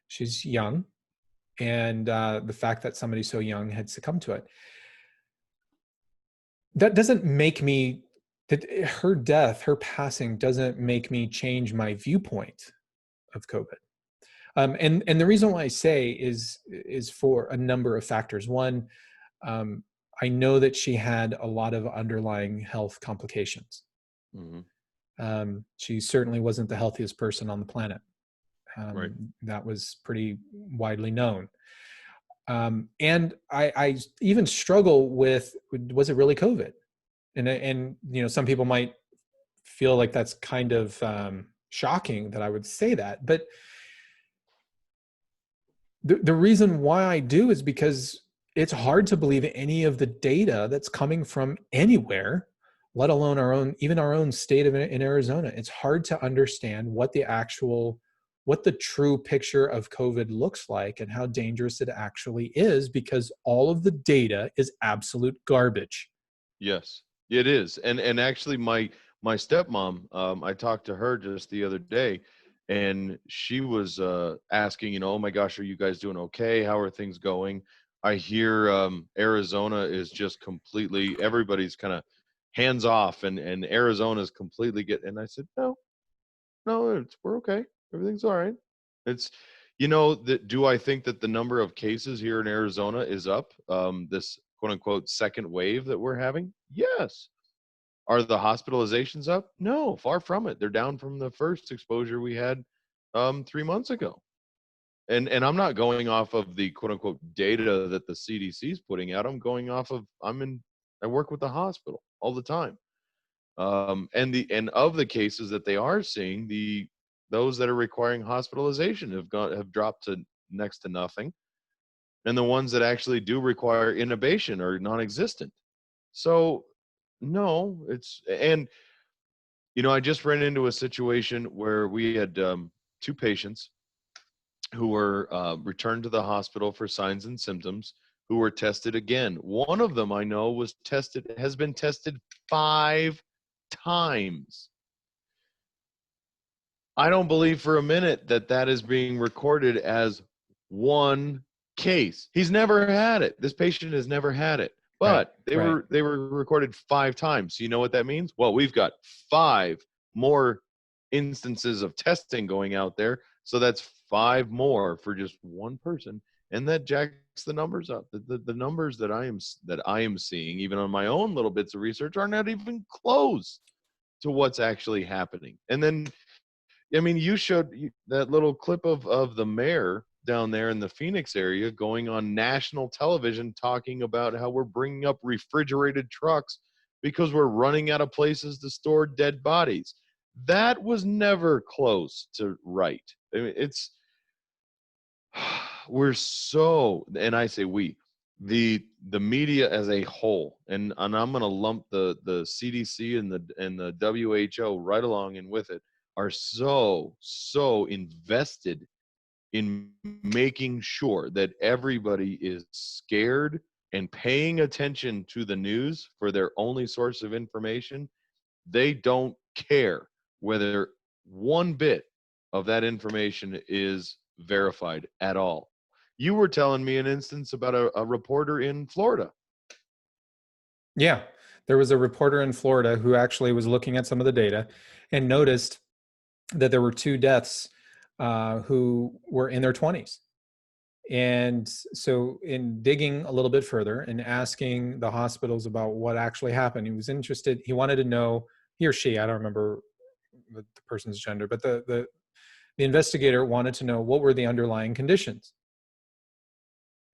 She's young, and the fact that somebody so young had succumbed to it, that doesn't make me that her death, her passing, doesn't make me change my viewpoint of COVID. And the reason why I say is for a number of factors. One, um, I know that she had a lot of underlying health complications. Mhm. She certainly wasn't the healthiest person on the planet. Right. That was pretty widely known. And I even struggle with, was it really COVID? And some people might feel like that's kind of shocking that I would say that, but the reason why I do is because it's hard to believe any of the data that's coming from anywhere, let alone even our own state in Arizona. It's hard to understand what the true picture of COVID looks like and how dangerous it actually is, because all of the data is absolute garbage. Yes, it is. And actually my stepmom, I talked to her just the other day and she was asking, oh my gosh, are you guys doing okay? How are things going? I hear Arizona is just completely, everybody's kind of hands off and Arizona's completely and I said, no, we're okay. Everything's all right. It's that do I think that the number of cases here in Arizona is up? This quote unquote second wave that we're having? Yes. Are the hospitalizations up? No, far from it. They're down from the first exposure we had 3 months ago. And I'm not going off of the quote unquote data that the CDC is putting out. I'm going off of I work with the hospital all the time. And of the cases that they are seeing, those that are requiring hospitalization have dropped to next to nothing, and the ones that actually do require intubation are non-existent. So no, I just ran into a situation where we had 2 patients who were returned to the hospital for signs and symptoms, who were tested again. One of them I know has been tested 5 times. I don't believe for a minute that is being recorded as one case. He's never had it. This patient has never had it. But they were recorded 5 times. So you know what that means? Well, we've got 5 more instances of testing going out there. So that's 5 more for just one person. And that jacks the numbers up. The numbers that I am seeing, even on my own little bits of research, are not even close to what's actually happening. And then I mean, you showed that little clip of the mayor down there in the Phoenix area going on national television talking about how we're bringing up refrigerated trucks because we're running out of places to store dead bodies. That was never close to right. I mean, we're so, and I say the media as a whole, and I'm going to lump the CDC and the WHO right along in with it, are so invested in making sure that everybody is scared and paying attention to the news for their only source of information. They don't care whether one bit of that information is verified at all. You were telling me an instance about a reporter in Florida. Yeah, There was a reporter in Florida who actually was looking at some of the data and noticed that there were 2 deaths who were in their 20s. And so in digging a little bit further and asking the hospitals about what actually happened, he was interested, he wanted to know, he or she, I don't remember the person's gender, but the investigator wanted to know what were the underlying conditions.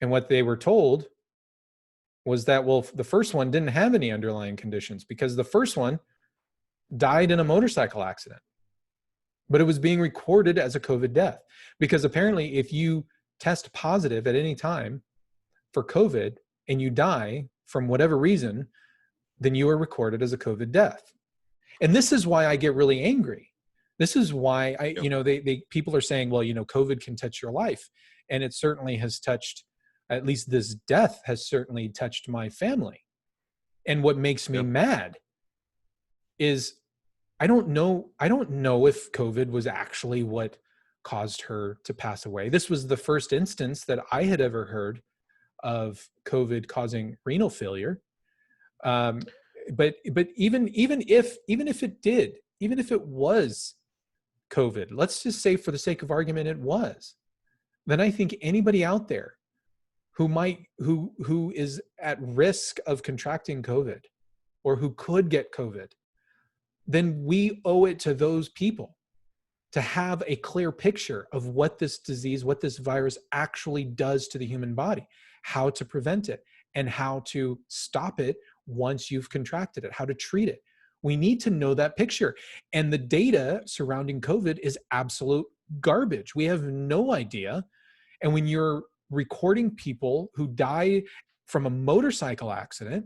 And what they were told was that, well, the first one didn't have any underlying conditions because the first one died in a motorcycle accident, but it was being recorded as a COVID death. Because apparently if you test positive at any time for COVID and you die from whatever reason, then you are recorded as a COVID death. And this is why I get really angry. This is why people are saying, well, COVID can touch your life. And it certainly has touched, at least this death has certainly touched my family. And what makes me mad is I don't know if COVID was actually what caused her to pass away. This was the first instance that I had ever heard of COVID causing renal failure. But even if it was COVID, let's just say for the sake of argument it was, then I think anybody out there who is at risk of contracting COVID or who could get COVID, then we owe it to those people to have a clear picture of what this disease, what this virus actually does to the human body, how to prevent it, and how to stop it once you've contracted it, how to treat it. We need to know that picture. And the data surrounding COVID is absolute garbage. We have no idea. And when you're recording people who die from a motorcycle accident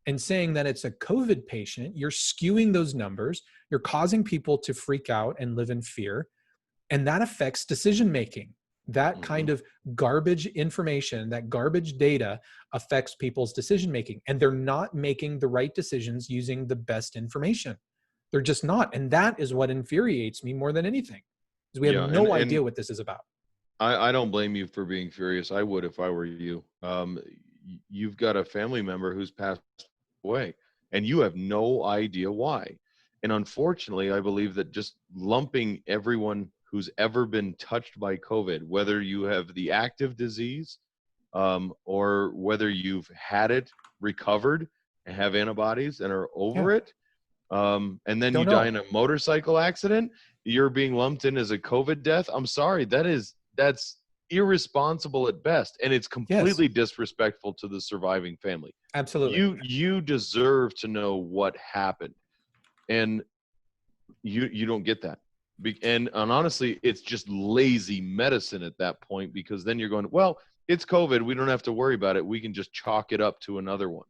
and saying that it's a COVID patient, you're skewing those numbers. You're causing people to freak out and live in fear. And that affects decision-making. That kind of garbage information, that garbage data affects people's decision-making. And they're not making the right decisions using the best information. They're just not. And that is what infuriates me more than anything, because we have no idea what this is about. I don't blame you for being furious. I would if I were you. You've got a family member who's passed away, and you have no idea why. And unfortunately, I believe that just lumping everyone who's ever been touched by COVID, whether you have the active disease or whether you've had it, recovered, and have antibodies and are over it, and then you die in a motorcycle accident, you're being lumped in as a COVID death. I'm sorry, that's irresponsible at best, and it's completely disrespectful to the surviving family. Absolutely. You deserve to know what happened, and you don't get that. And honestly, it's just lazy medicine at that point, because then you're going, well, it's COVID, we don't have to worry about it, we can just chalk it up to another one.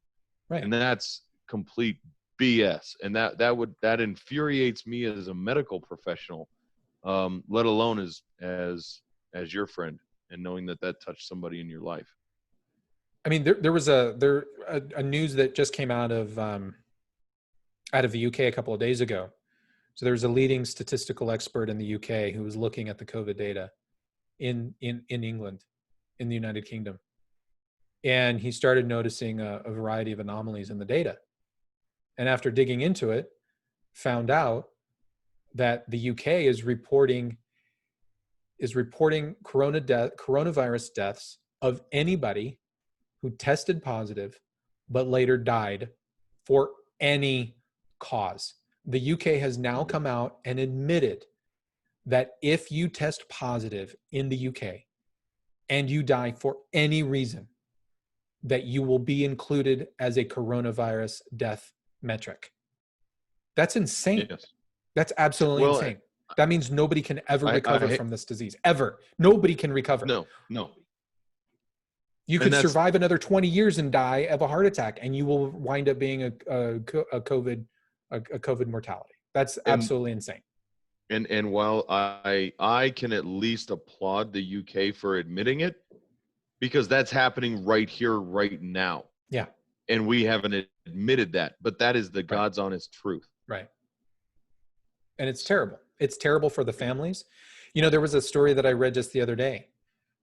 Right. And that's complete BS. And that infuriates me as a medical professional, let alone as your friend, and knowing that touched somebody in your life. I mean, there was a news that just came out of the UK a couple of days ago. So there was a leading statistical expert in the UK who was looking at the COVID data in England, in the United Kingdom. And he started noticing a variety of anomalies in the data. And after digging into it, found out that the UK is reporting coronavirus deaths of anybody who tested positive but later died for any cause. The UK has now come out and admitted that if you test positive in the UK and you die for any reason, that you will be included as a coronavirus death metric. That's insane. Yes. That's absolutely insane. That means nobody can ever recover from this disease. Ever. Nobody can recover. No. You could survive another 20 years and die of a heart attack, and you will wind up being a COVID mortality. That's absolutely insane. And while I can at least applaud the UK for admitting it, because that's happening right here, right now. Yeah. And we haven't admitted that, but that is the God's honest truth. Right. And it's terrible. It's terrible for the families. You know, there was a story that I read just the other day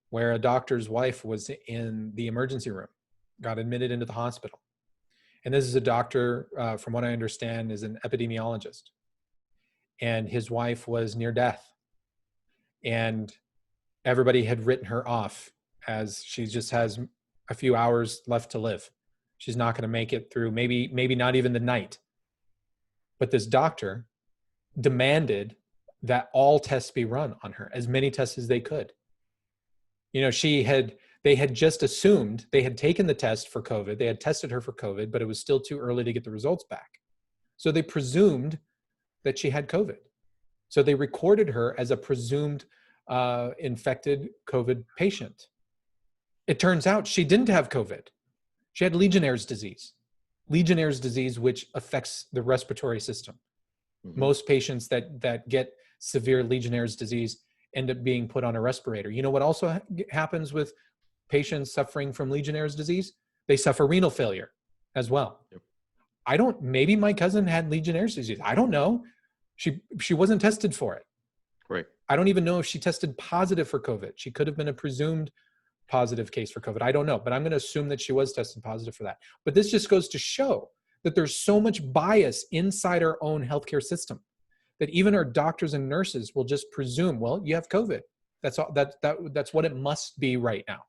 where a doctor's wife was in the emergency room, got admitted into the hospital. And this is a doctor, from what I understand, is an epidemiologist. And his wife was near death. And everybody had written her off as she just has a few hours left to live. She's not going to make it through, maybe not even the night. But this doctor demanded that all tests be run on her, as many tests as they could. You know, they had just assumed, they had taken the test for COVID, they had tested her for COVID, but it was still too early to get the results back. So they presumed that she had COVID. So they recorded her as a presumed infected COVID patient. It turns out she didn't have COVID. She had Legionnaire's disease, which affects the respiratory system. Mm-hmm. Most patients that get severe Legionnaire's disease end up being put on a respirator. You know what also happens with patients suffering from Legionnaire's disease? They suffer renal failure as well. Yep. Maybe my cousin had Legionnaire's disease. I don't know. She wasn't tested for it. Right. I don't even know if she tested positive for COVID. She could have been a presumed positive case for COVID. I don't know, but I'm going to assume that she was tested positive for that. But this just goes to show that there's so much bias inside our own healthcare system that even our doctors and nurses will just presume, well, you have COVID. That's all. That's what it must be right now.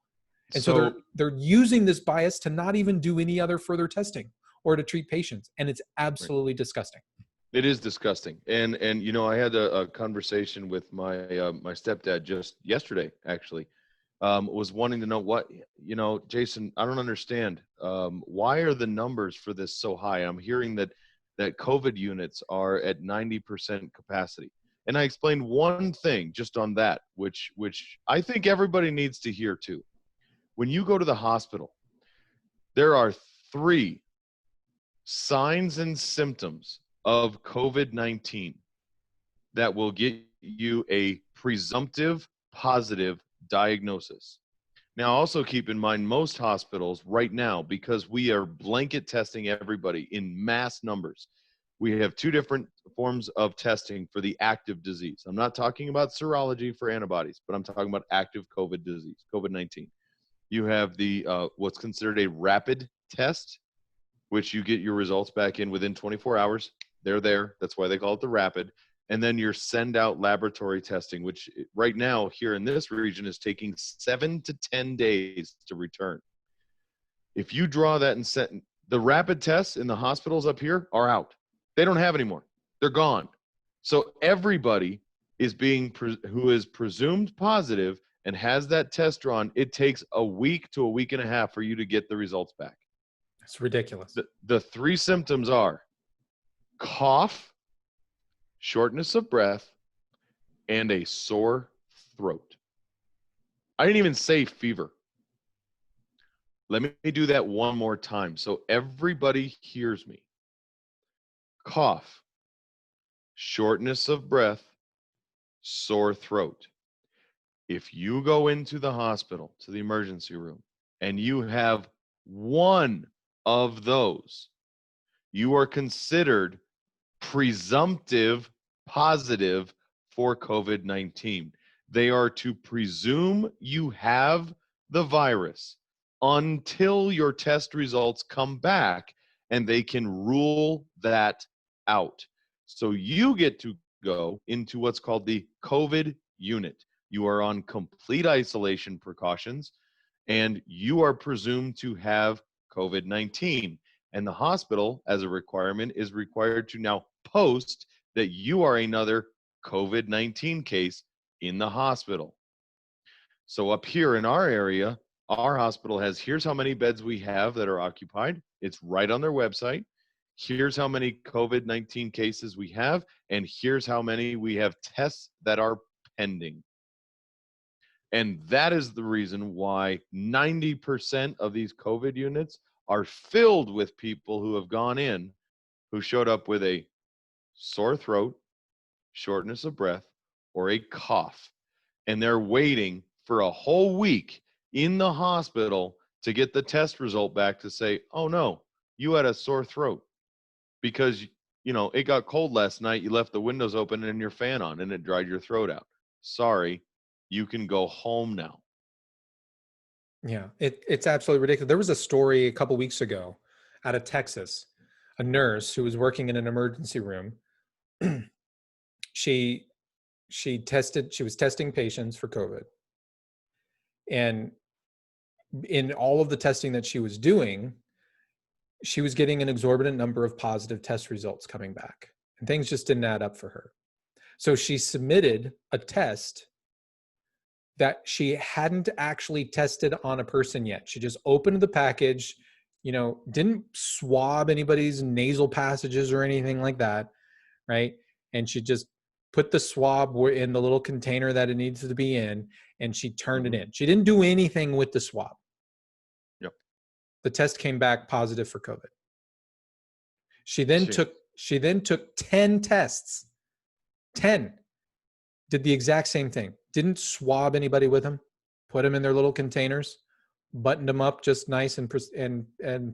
And so they're using this bias to not even do any other further testing or to treat patients, and it's absolutely disgusting. It is disgusting. And you know, I had a conversation with my my stepdad just yesterday, actually. Was wanting to know what, you know, Jason, I don't understand. Why are the numbers for this so high? I'm hearing that COVID units are at 90% capacity. And I explained one thing just on that, which I think everybody needs to hear too. When you go to the hospital, there are 3 signs and symptoms of COVID-19 that will get you a presumptive positive diagnosis. Now, also keep in mind, most hospitals right now, because we are blanket testing everybody in mass numbers, we have 2 different forms of testing for the active disease. I'm not talking about serology for antibodies, but I'm talking about active COVID disease, COVID-19. You have the what's considered a rapid test, which you get your results back in within 24 hours. They're there. That's why they call it the rapid. And then your send out laboratory testing, which right now here in this region is taking 7 to 10 days to return. If you draw that and set, the rapid tests in the hospitals up here are out. They don't have any more. They're gone. So everybody is who is presumed positive and has that test drawn, it takes a week to a week and a half for you to get the results back. It's ridiculous. The 3 symptoms are cough, shortness of breath, and a sore throat. I didn't even say fever. Let me do that one more time so everybody hears me. Cough, shortness of breath, sore throat. If you go into the hospital, to the emergency room, and you have one of those, you are considered presumptive positive for COVID-19. They are to presume you have the virus until your test results come back and they can rule that out. So you get to go into what's called the COVID unit. You are on complete isolation precautions and you are presumed to have COVID-19. And the hospital, as a requirement, is required to now post that you are another COVID-19 case in the hospital. So up here in our area, our hospital has, here's how many beds we have that are occupied. It's right on their website. Here's how many COVID-19 cases we have, and here's how many we have tests that are pending. And that is the reason why 90% of these COVID units are filled with people who have gone in, who showed up with a sore throat, shortness of breath, or a cough. And they're waiting for a whole week in the hospital to get the test result back to say, oh no, you had a sore throat because, you know, it got cold last night. You left the windows open and your fan on and it dried your throat out. Sorry, you can go home now. Yeah, it's absolutely ridiculous. There was a story a couple weeks ago out of Texas, a nurse who was working in an emergency room. she was testing patients for COVID. And in all of the testing that she was doing, she was getting an exorbitant number of positive test results coming back, and things just didn't add up for her. So she submitted a test that she hadn't actually tested on a person yet. She just opened the package, didn't swab anybody's nasal passages or anything like that, right? And she just put the swab in the little container that it needs to be in, and she turned it in. She didn't do anything with the swab. Yep. The test came back positive for COVID. She then took 10 tests. 10. Did the exact same thing. Didn't swab anybody with them. Put them in their little containers. Buttoned them up just nice and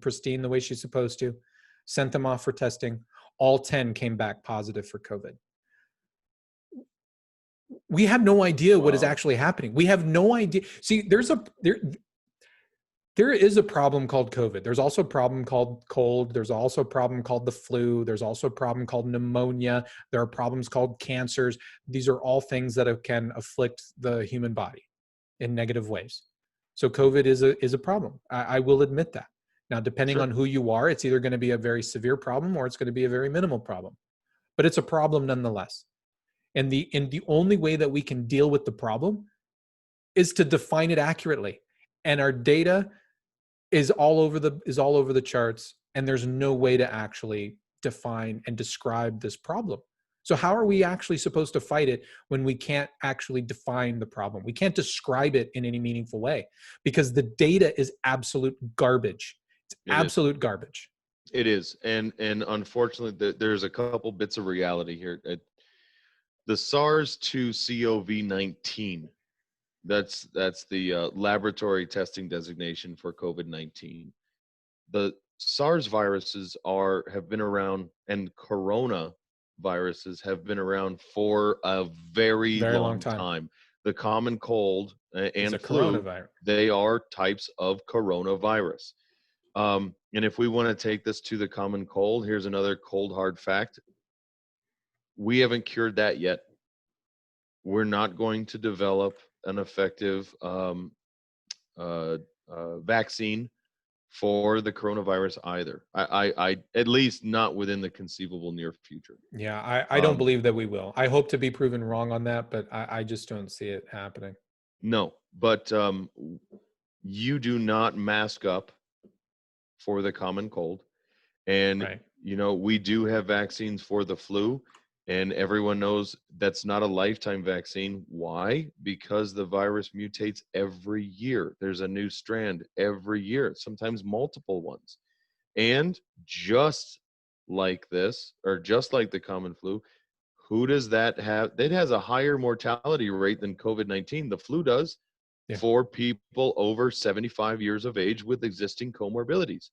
pristine the way she's supposed to. Sent them off for testing. All 10 came back positive for COVID. We have no idea what is actually happening. We have no idea. See, there is a problem called COVID. There's also a problem called cold. There's also a problem called the flu. There's also a problem called pneumonia. There are problems called cancers. These are all things that can afflict the human body in negative ways. So COVID is a problem. I will admit that. Now, depending on who you are, it's either going to be a very severe problem or it's going to be a very minimal problem. But it's a problem nonetheless. And the only way that we can deal with the problem is to define it accurately. And our data is all over the charts, and there's no way to actually define and describe this problem. So how are we actually supposed to fight it when we can't actually define the problem? We can't describe it in any meaningful way because the data is absolute garbage. It's absolute garbage. It is. And unfortunately, there's a couple bits of reality here. The SARS-2-CoV-19, that's the laboratory testing designation for COVID-19. The SARS viruses have been around, and corona viruses have been around for a very long time. The common cold and flu, they are types of coronavirus. And if we want to take this to the common cold, here's another cold hard fact. We haven't cured that yet. We're not going to develop an effective vaccine for the coronavirus either. I at least not within the conceivable near future. Yeah, I don't believe that we will. I hope to be proven wrong on that, but I just don't see it happening. No, but you do not mask up for the common cold. And, we do have vaccines for the flu. And everyone knows that's not a lifetime vaccine. Why? Because the virus mutates every year. There's a new strand every year, sometimes multiple ones. And just like this, or just like the common flu, who does that have? It has a higher mortality rate than COVID-19. The flu does for people over 75 years of age with existing comorbidities.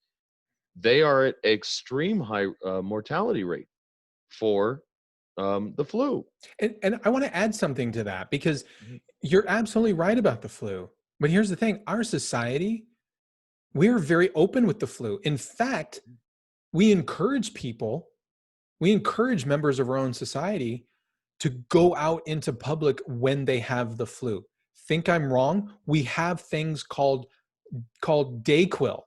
They are at extreme high mortality rate for the flu. And I want to add something to that because you're absolutely right about the flu. But here's the thing, our society, we're very open with the flu. In fact, we encourage members of our own society to go out into public when they have the flu. Think I'm wrong? We have things called Dayquil,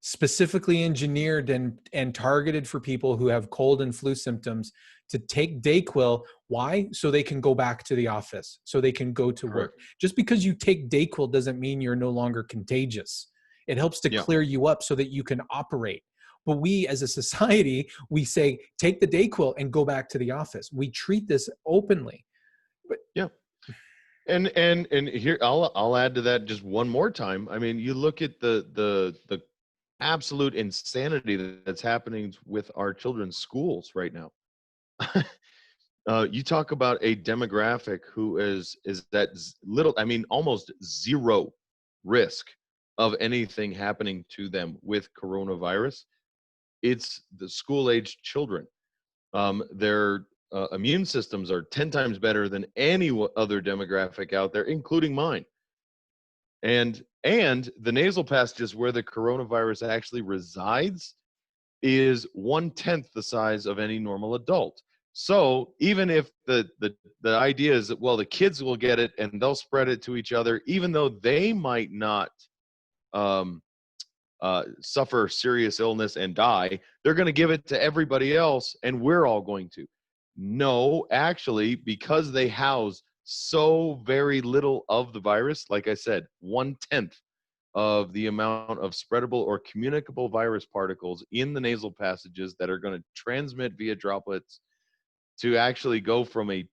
specifically engineered and targeted for people who have cold and flu symptoms, to take Dayquil. Why? So they can go back to the office, so they can go to work. Just because you take Dayquil doesn't mean you're no longer contagious. It helps to clear you up so that you can operate. But we as a society, we say, take the Dayquil and go back to the office. We treat this openly. But And here I'll add to that just one more time. I mean, you look at the absolute insanity that's happening with our children's schools right now. You talk about a demographic who is that little, I mean, almost zero risk of anything happening to them with coronavirus. It's the school-aged children. Their immune systems are 10 times better than any other demographic out there, including mine. And the nasal passages where the coronavirus actually resides is 1/10 the size of any normal adult. So even if the idea is that, well, the kids will get it and they'll spread it to each other, even though they might not suffer serious illness and die, they're going to give it to everybody else, and we're all going to. No, actually, because they house so very little of the virus, like I said, 1/10 of the amount of spreadable or communicable virus particles in the nasal passages that are going to transmit via droplets to actually go from a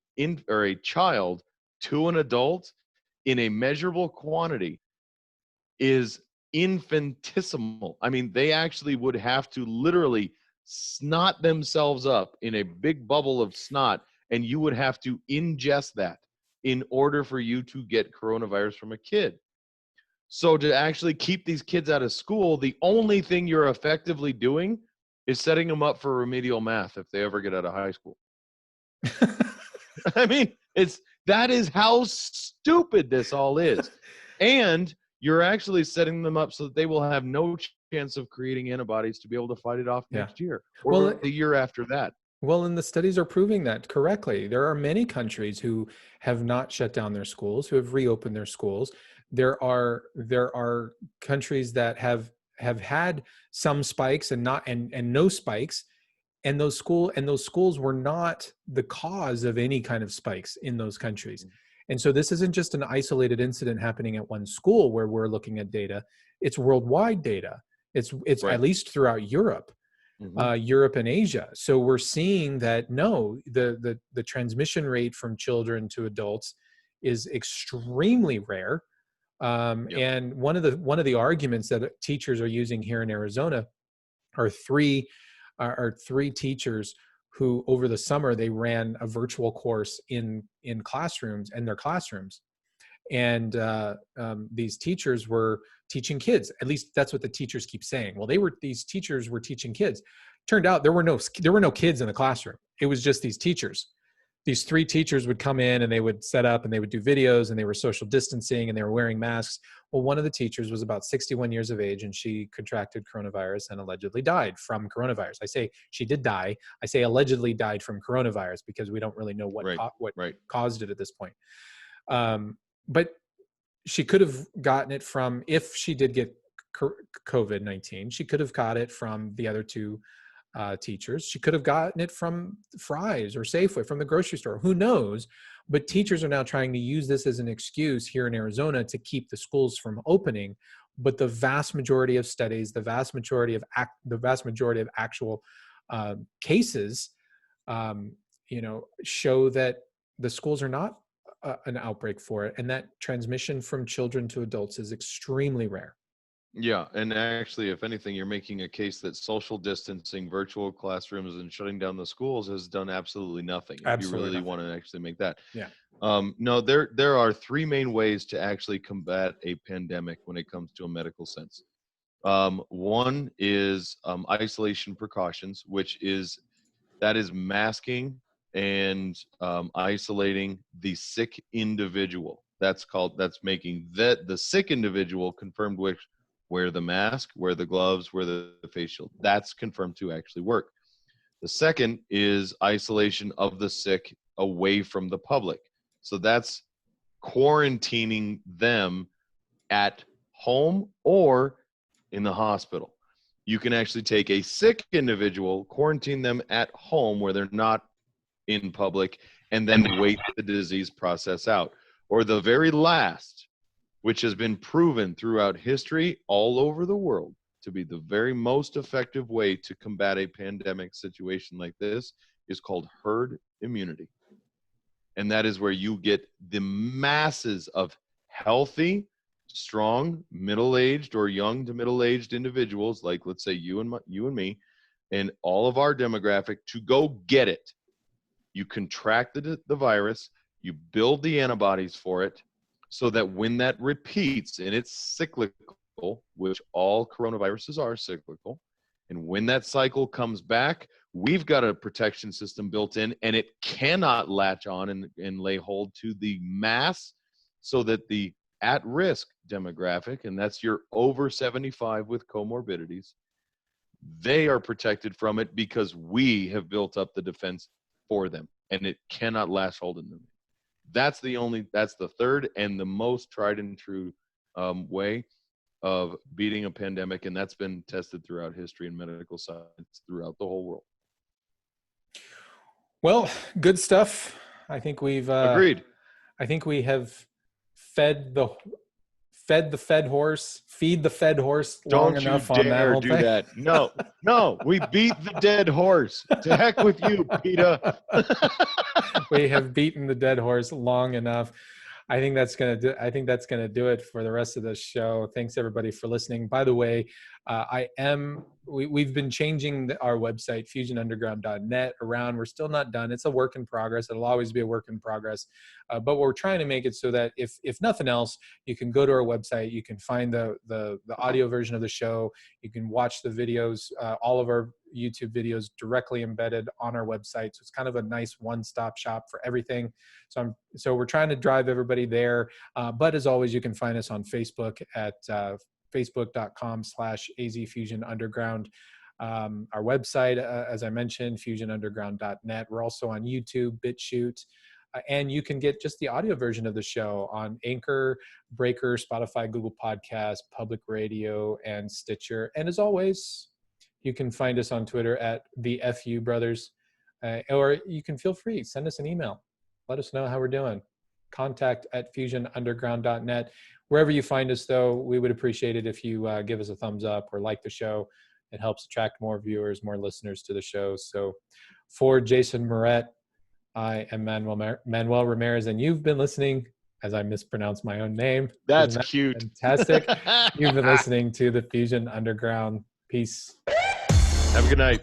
child to an adult in a measurable quantity is infinitesimal. I mean, they actually would have to literally snot themselves up in a big bubble of snot, and you would have to ingest that in order for you to get coronavirus from a kid. So to actually keep these kids out of school, the only thing you're effectively doing is setting them up for remedial math if they ever get out of high school. I mean, that is how stupid this all is. And you're actually setting them up so that they will have no chance of creating antibodies to be able to fight it off next year or the year after that. Well, and the studies are proving that correctly. There are many countries who have not shut down their schools, who have reopened their schools. There are countries that have had some spikes and no spikes, and those schools were not the cause of any kind of spikes in those countries. And so this isn't just an isolated incident happening at one school where we're looking at data. It's worldwide data. It's right. At least throughout Europe. Europe and Asia. So we're seeing that the transmission rate from children to adults is extremely rare. And one of the arguments that teachers are using here in Arizona are three teachers who over the summer they ran a virtual course in classrooms and their classrooms. And these teachers were teaching kids. At least that's what the teachers keep saying. Well, these teachers were teaching kids. Turned out there were no kids in the classroom. It was just these teachers. These three teachers would come in and they would set up and they would do videos and they were social distancing and they were wearing masks. Well, one of the teachers was about 61 years of age and she contracted coronavirus and allegedly died from coronavirus. I say she did die. I say allegedly died from coronavirus because we don't really know what caused it at this point. But she could have gotten it from, if she did get COVID-19, she could have got it from the other two teachers. She could have gotten it from Fry's or Safeway, from the grocery store. Who knows? But teachers are now trying to use this as an excuse here in Arizona to keep the schools from opening. But the vast majority of studies, the vast majority of actual cases, show that the schools are not an outbreak for it, and that transmission from children to adults is extremely rare. Yeah, and actually, if anything, you're making a case that social distancing, virtual classrooms, and shutting down the schools has done absolutely nothing. If you really want to actually make that. Yeah. No, there are three main ways to actually combat a pandemic when it comes to a medical sense. One is isolation precautions, that is masking and isolating the sick individual. That's making the sick individual confirmed wear the mask, wear the gloves, wear the face shield. That's confirmed to actually work. The second is isolation of the sick away from the public. So that's quarantining them at home or in the hospital. You can actually take a sick individual, quarantine them at home where they're not in public, and then wait the disease process out. Or the very last, which has been proven throughout history all over the world to be the very most effective way to combat a pandemic situation like this, is called herd immunity. And that is where you get the masses of healthy, strong, middle-aged or young to middle-aged individuals, like let's say you and me, and all of our demographic, to go get it. You contract the virus, you build the antibodies for it, so that when that repeats, and it's cyclical, which all coronaviruses are cyclical, and when that cycle comes back, we've got a protection system built in, and it cannot latch on and lay hold to the mass, so that the at-risk demographic, and that's your over 75 with comorbidities, they are protected from it because we have built up the defense for them, and it cannot last holding them. That's the third and the most tried and true way of beating a pandemic, and that's been tested throughout history and medical science throughout the whole world. Well, good stuff. I think we've agreed. I think we have feed the fed horse long enough on that whole thing. Don't you dare do that. No, we beat the dead horse. To heck with you, PETA. We have beaten the dead horse long enough. I think that's gonna do it for the rest of the show. Thanks everybody for listening. By the way, we've been changing our website, fusionunderground.net, around. We're still not done. It's a work in progress. It'll always be a work in progress. But we're trying to make it so that if nothing else, you can go to our website. You can find the audio version of the show. You can watch the videos, all of our YouTube videos directly embedded on our website. So it's kind of a nice one-stop shop for everything. So we're trying to drive everybody there. But as always, you can find us on Facebook at facebook.com/azfusionunderground. Our website, as I mentioned, fusionunderground.net. We're also on YouTube, BitChute, and you can get just the audio version of the show on Anchor, Breaker, Spotify, Google Podcasts, Public Radio, and Stitcher. And as always, you can find us on Twitter at the FU Brothers, or you can feel free, send us an email. Let us know how we're doing. contact@fusionunderground.net. Wherever you find us, though, we would appreciate it if you give us a thumbs up or like the show. It helps attract more viewers, more listeners to the show. So for Jason Moret, I am Manuel Ramirez, and you've been listening, as I mispronounced my own name. That's cute. Fantastic. You've been listening to the Fusion Underground. Peace. Have a good night.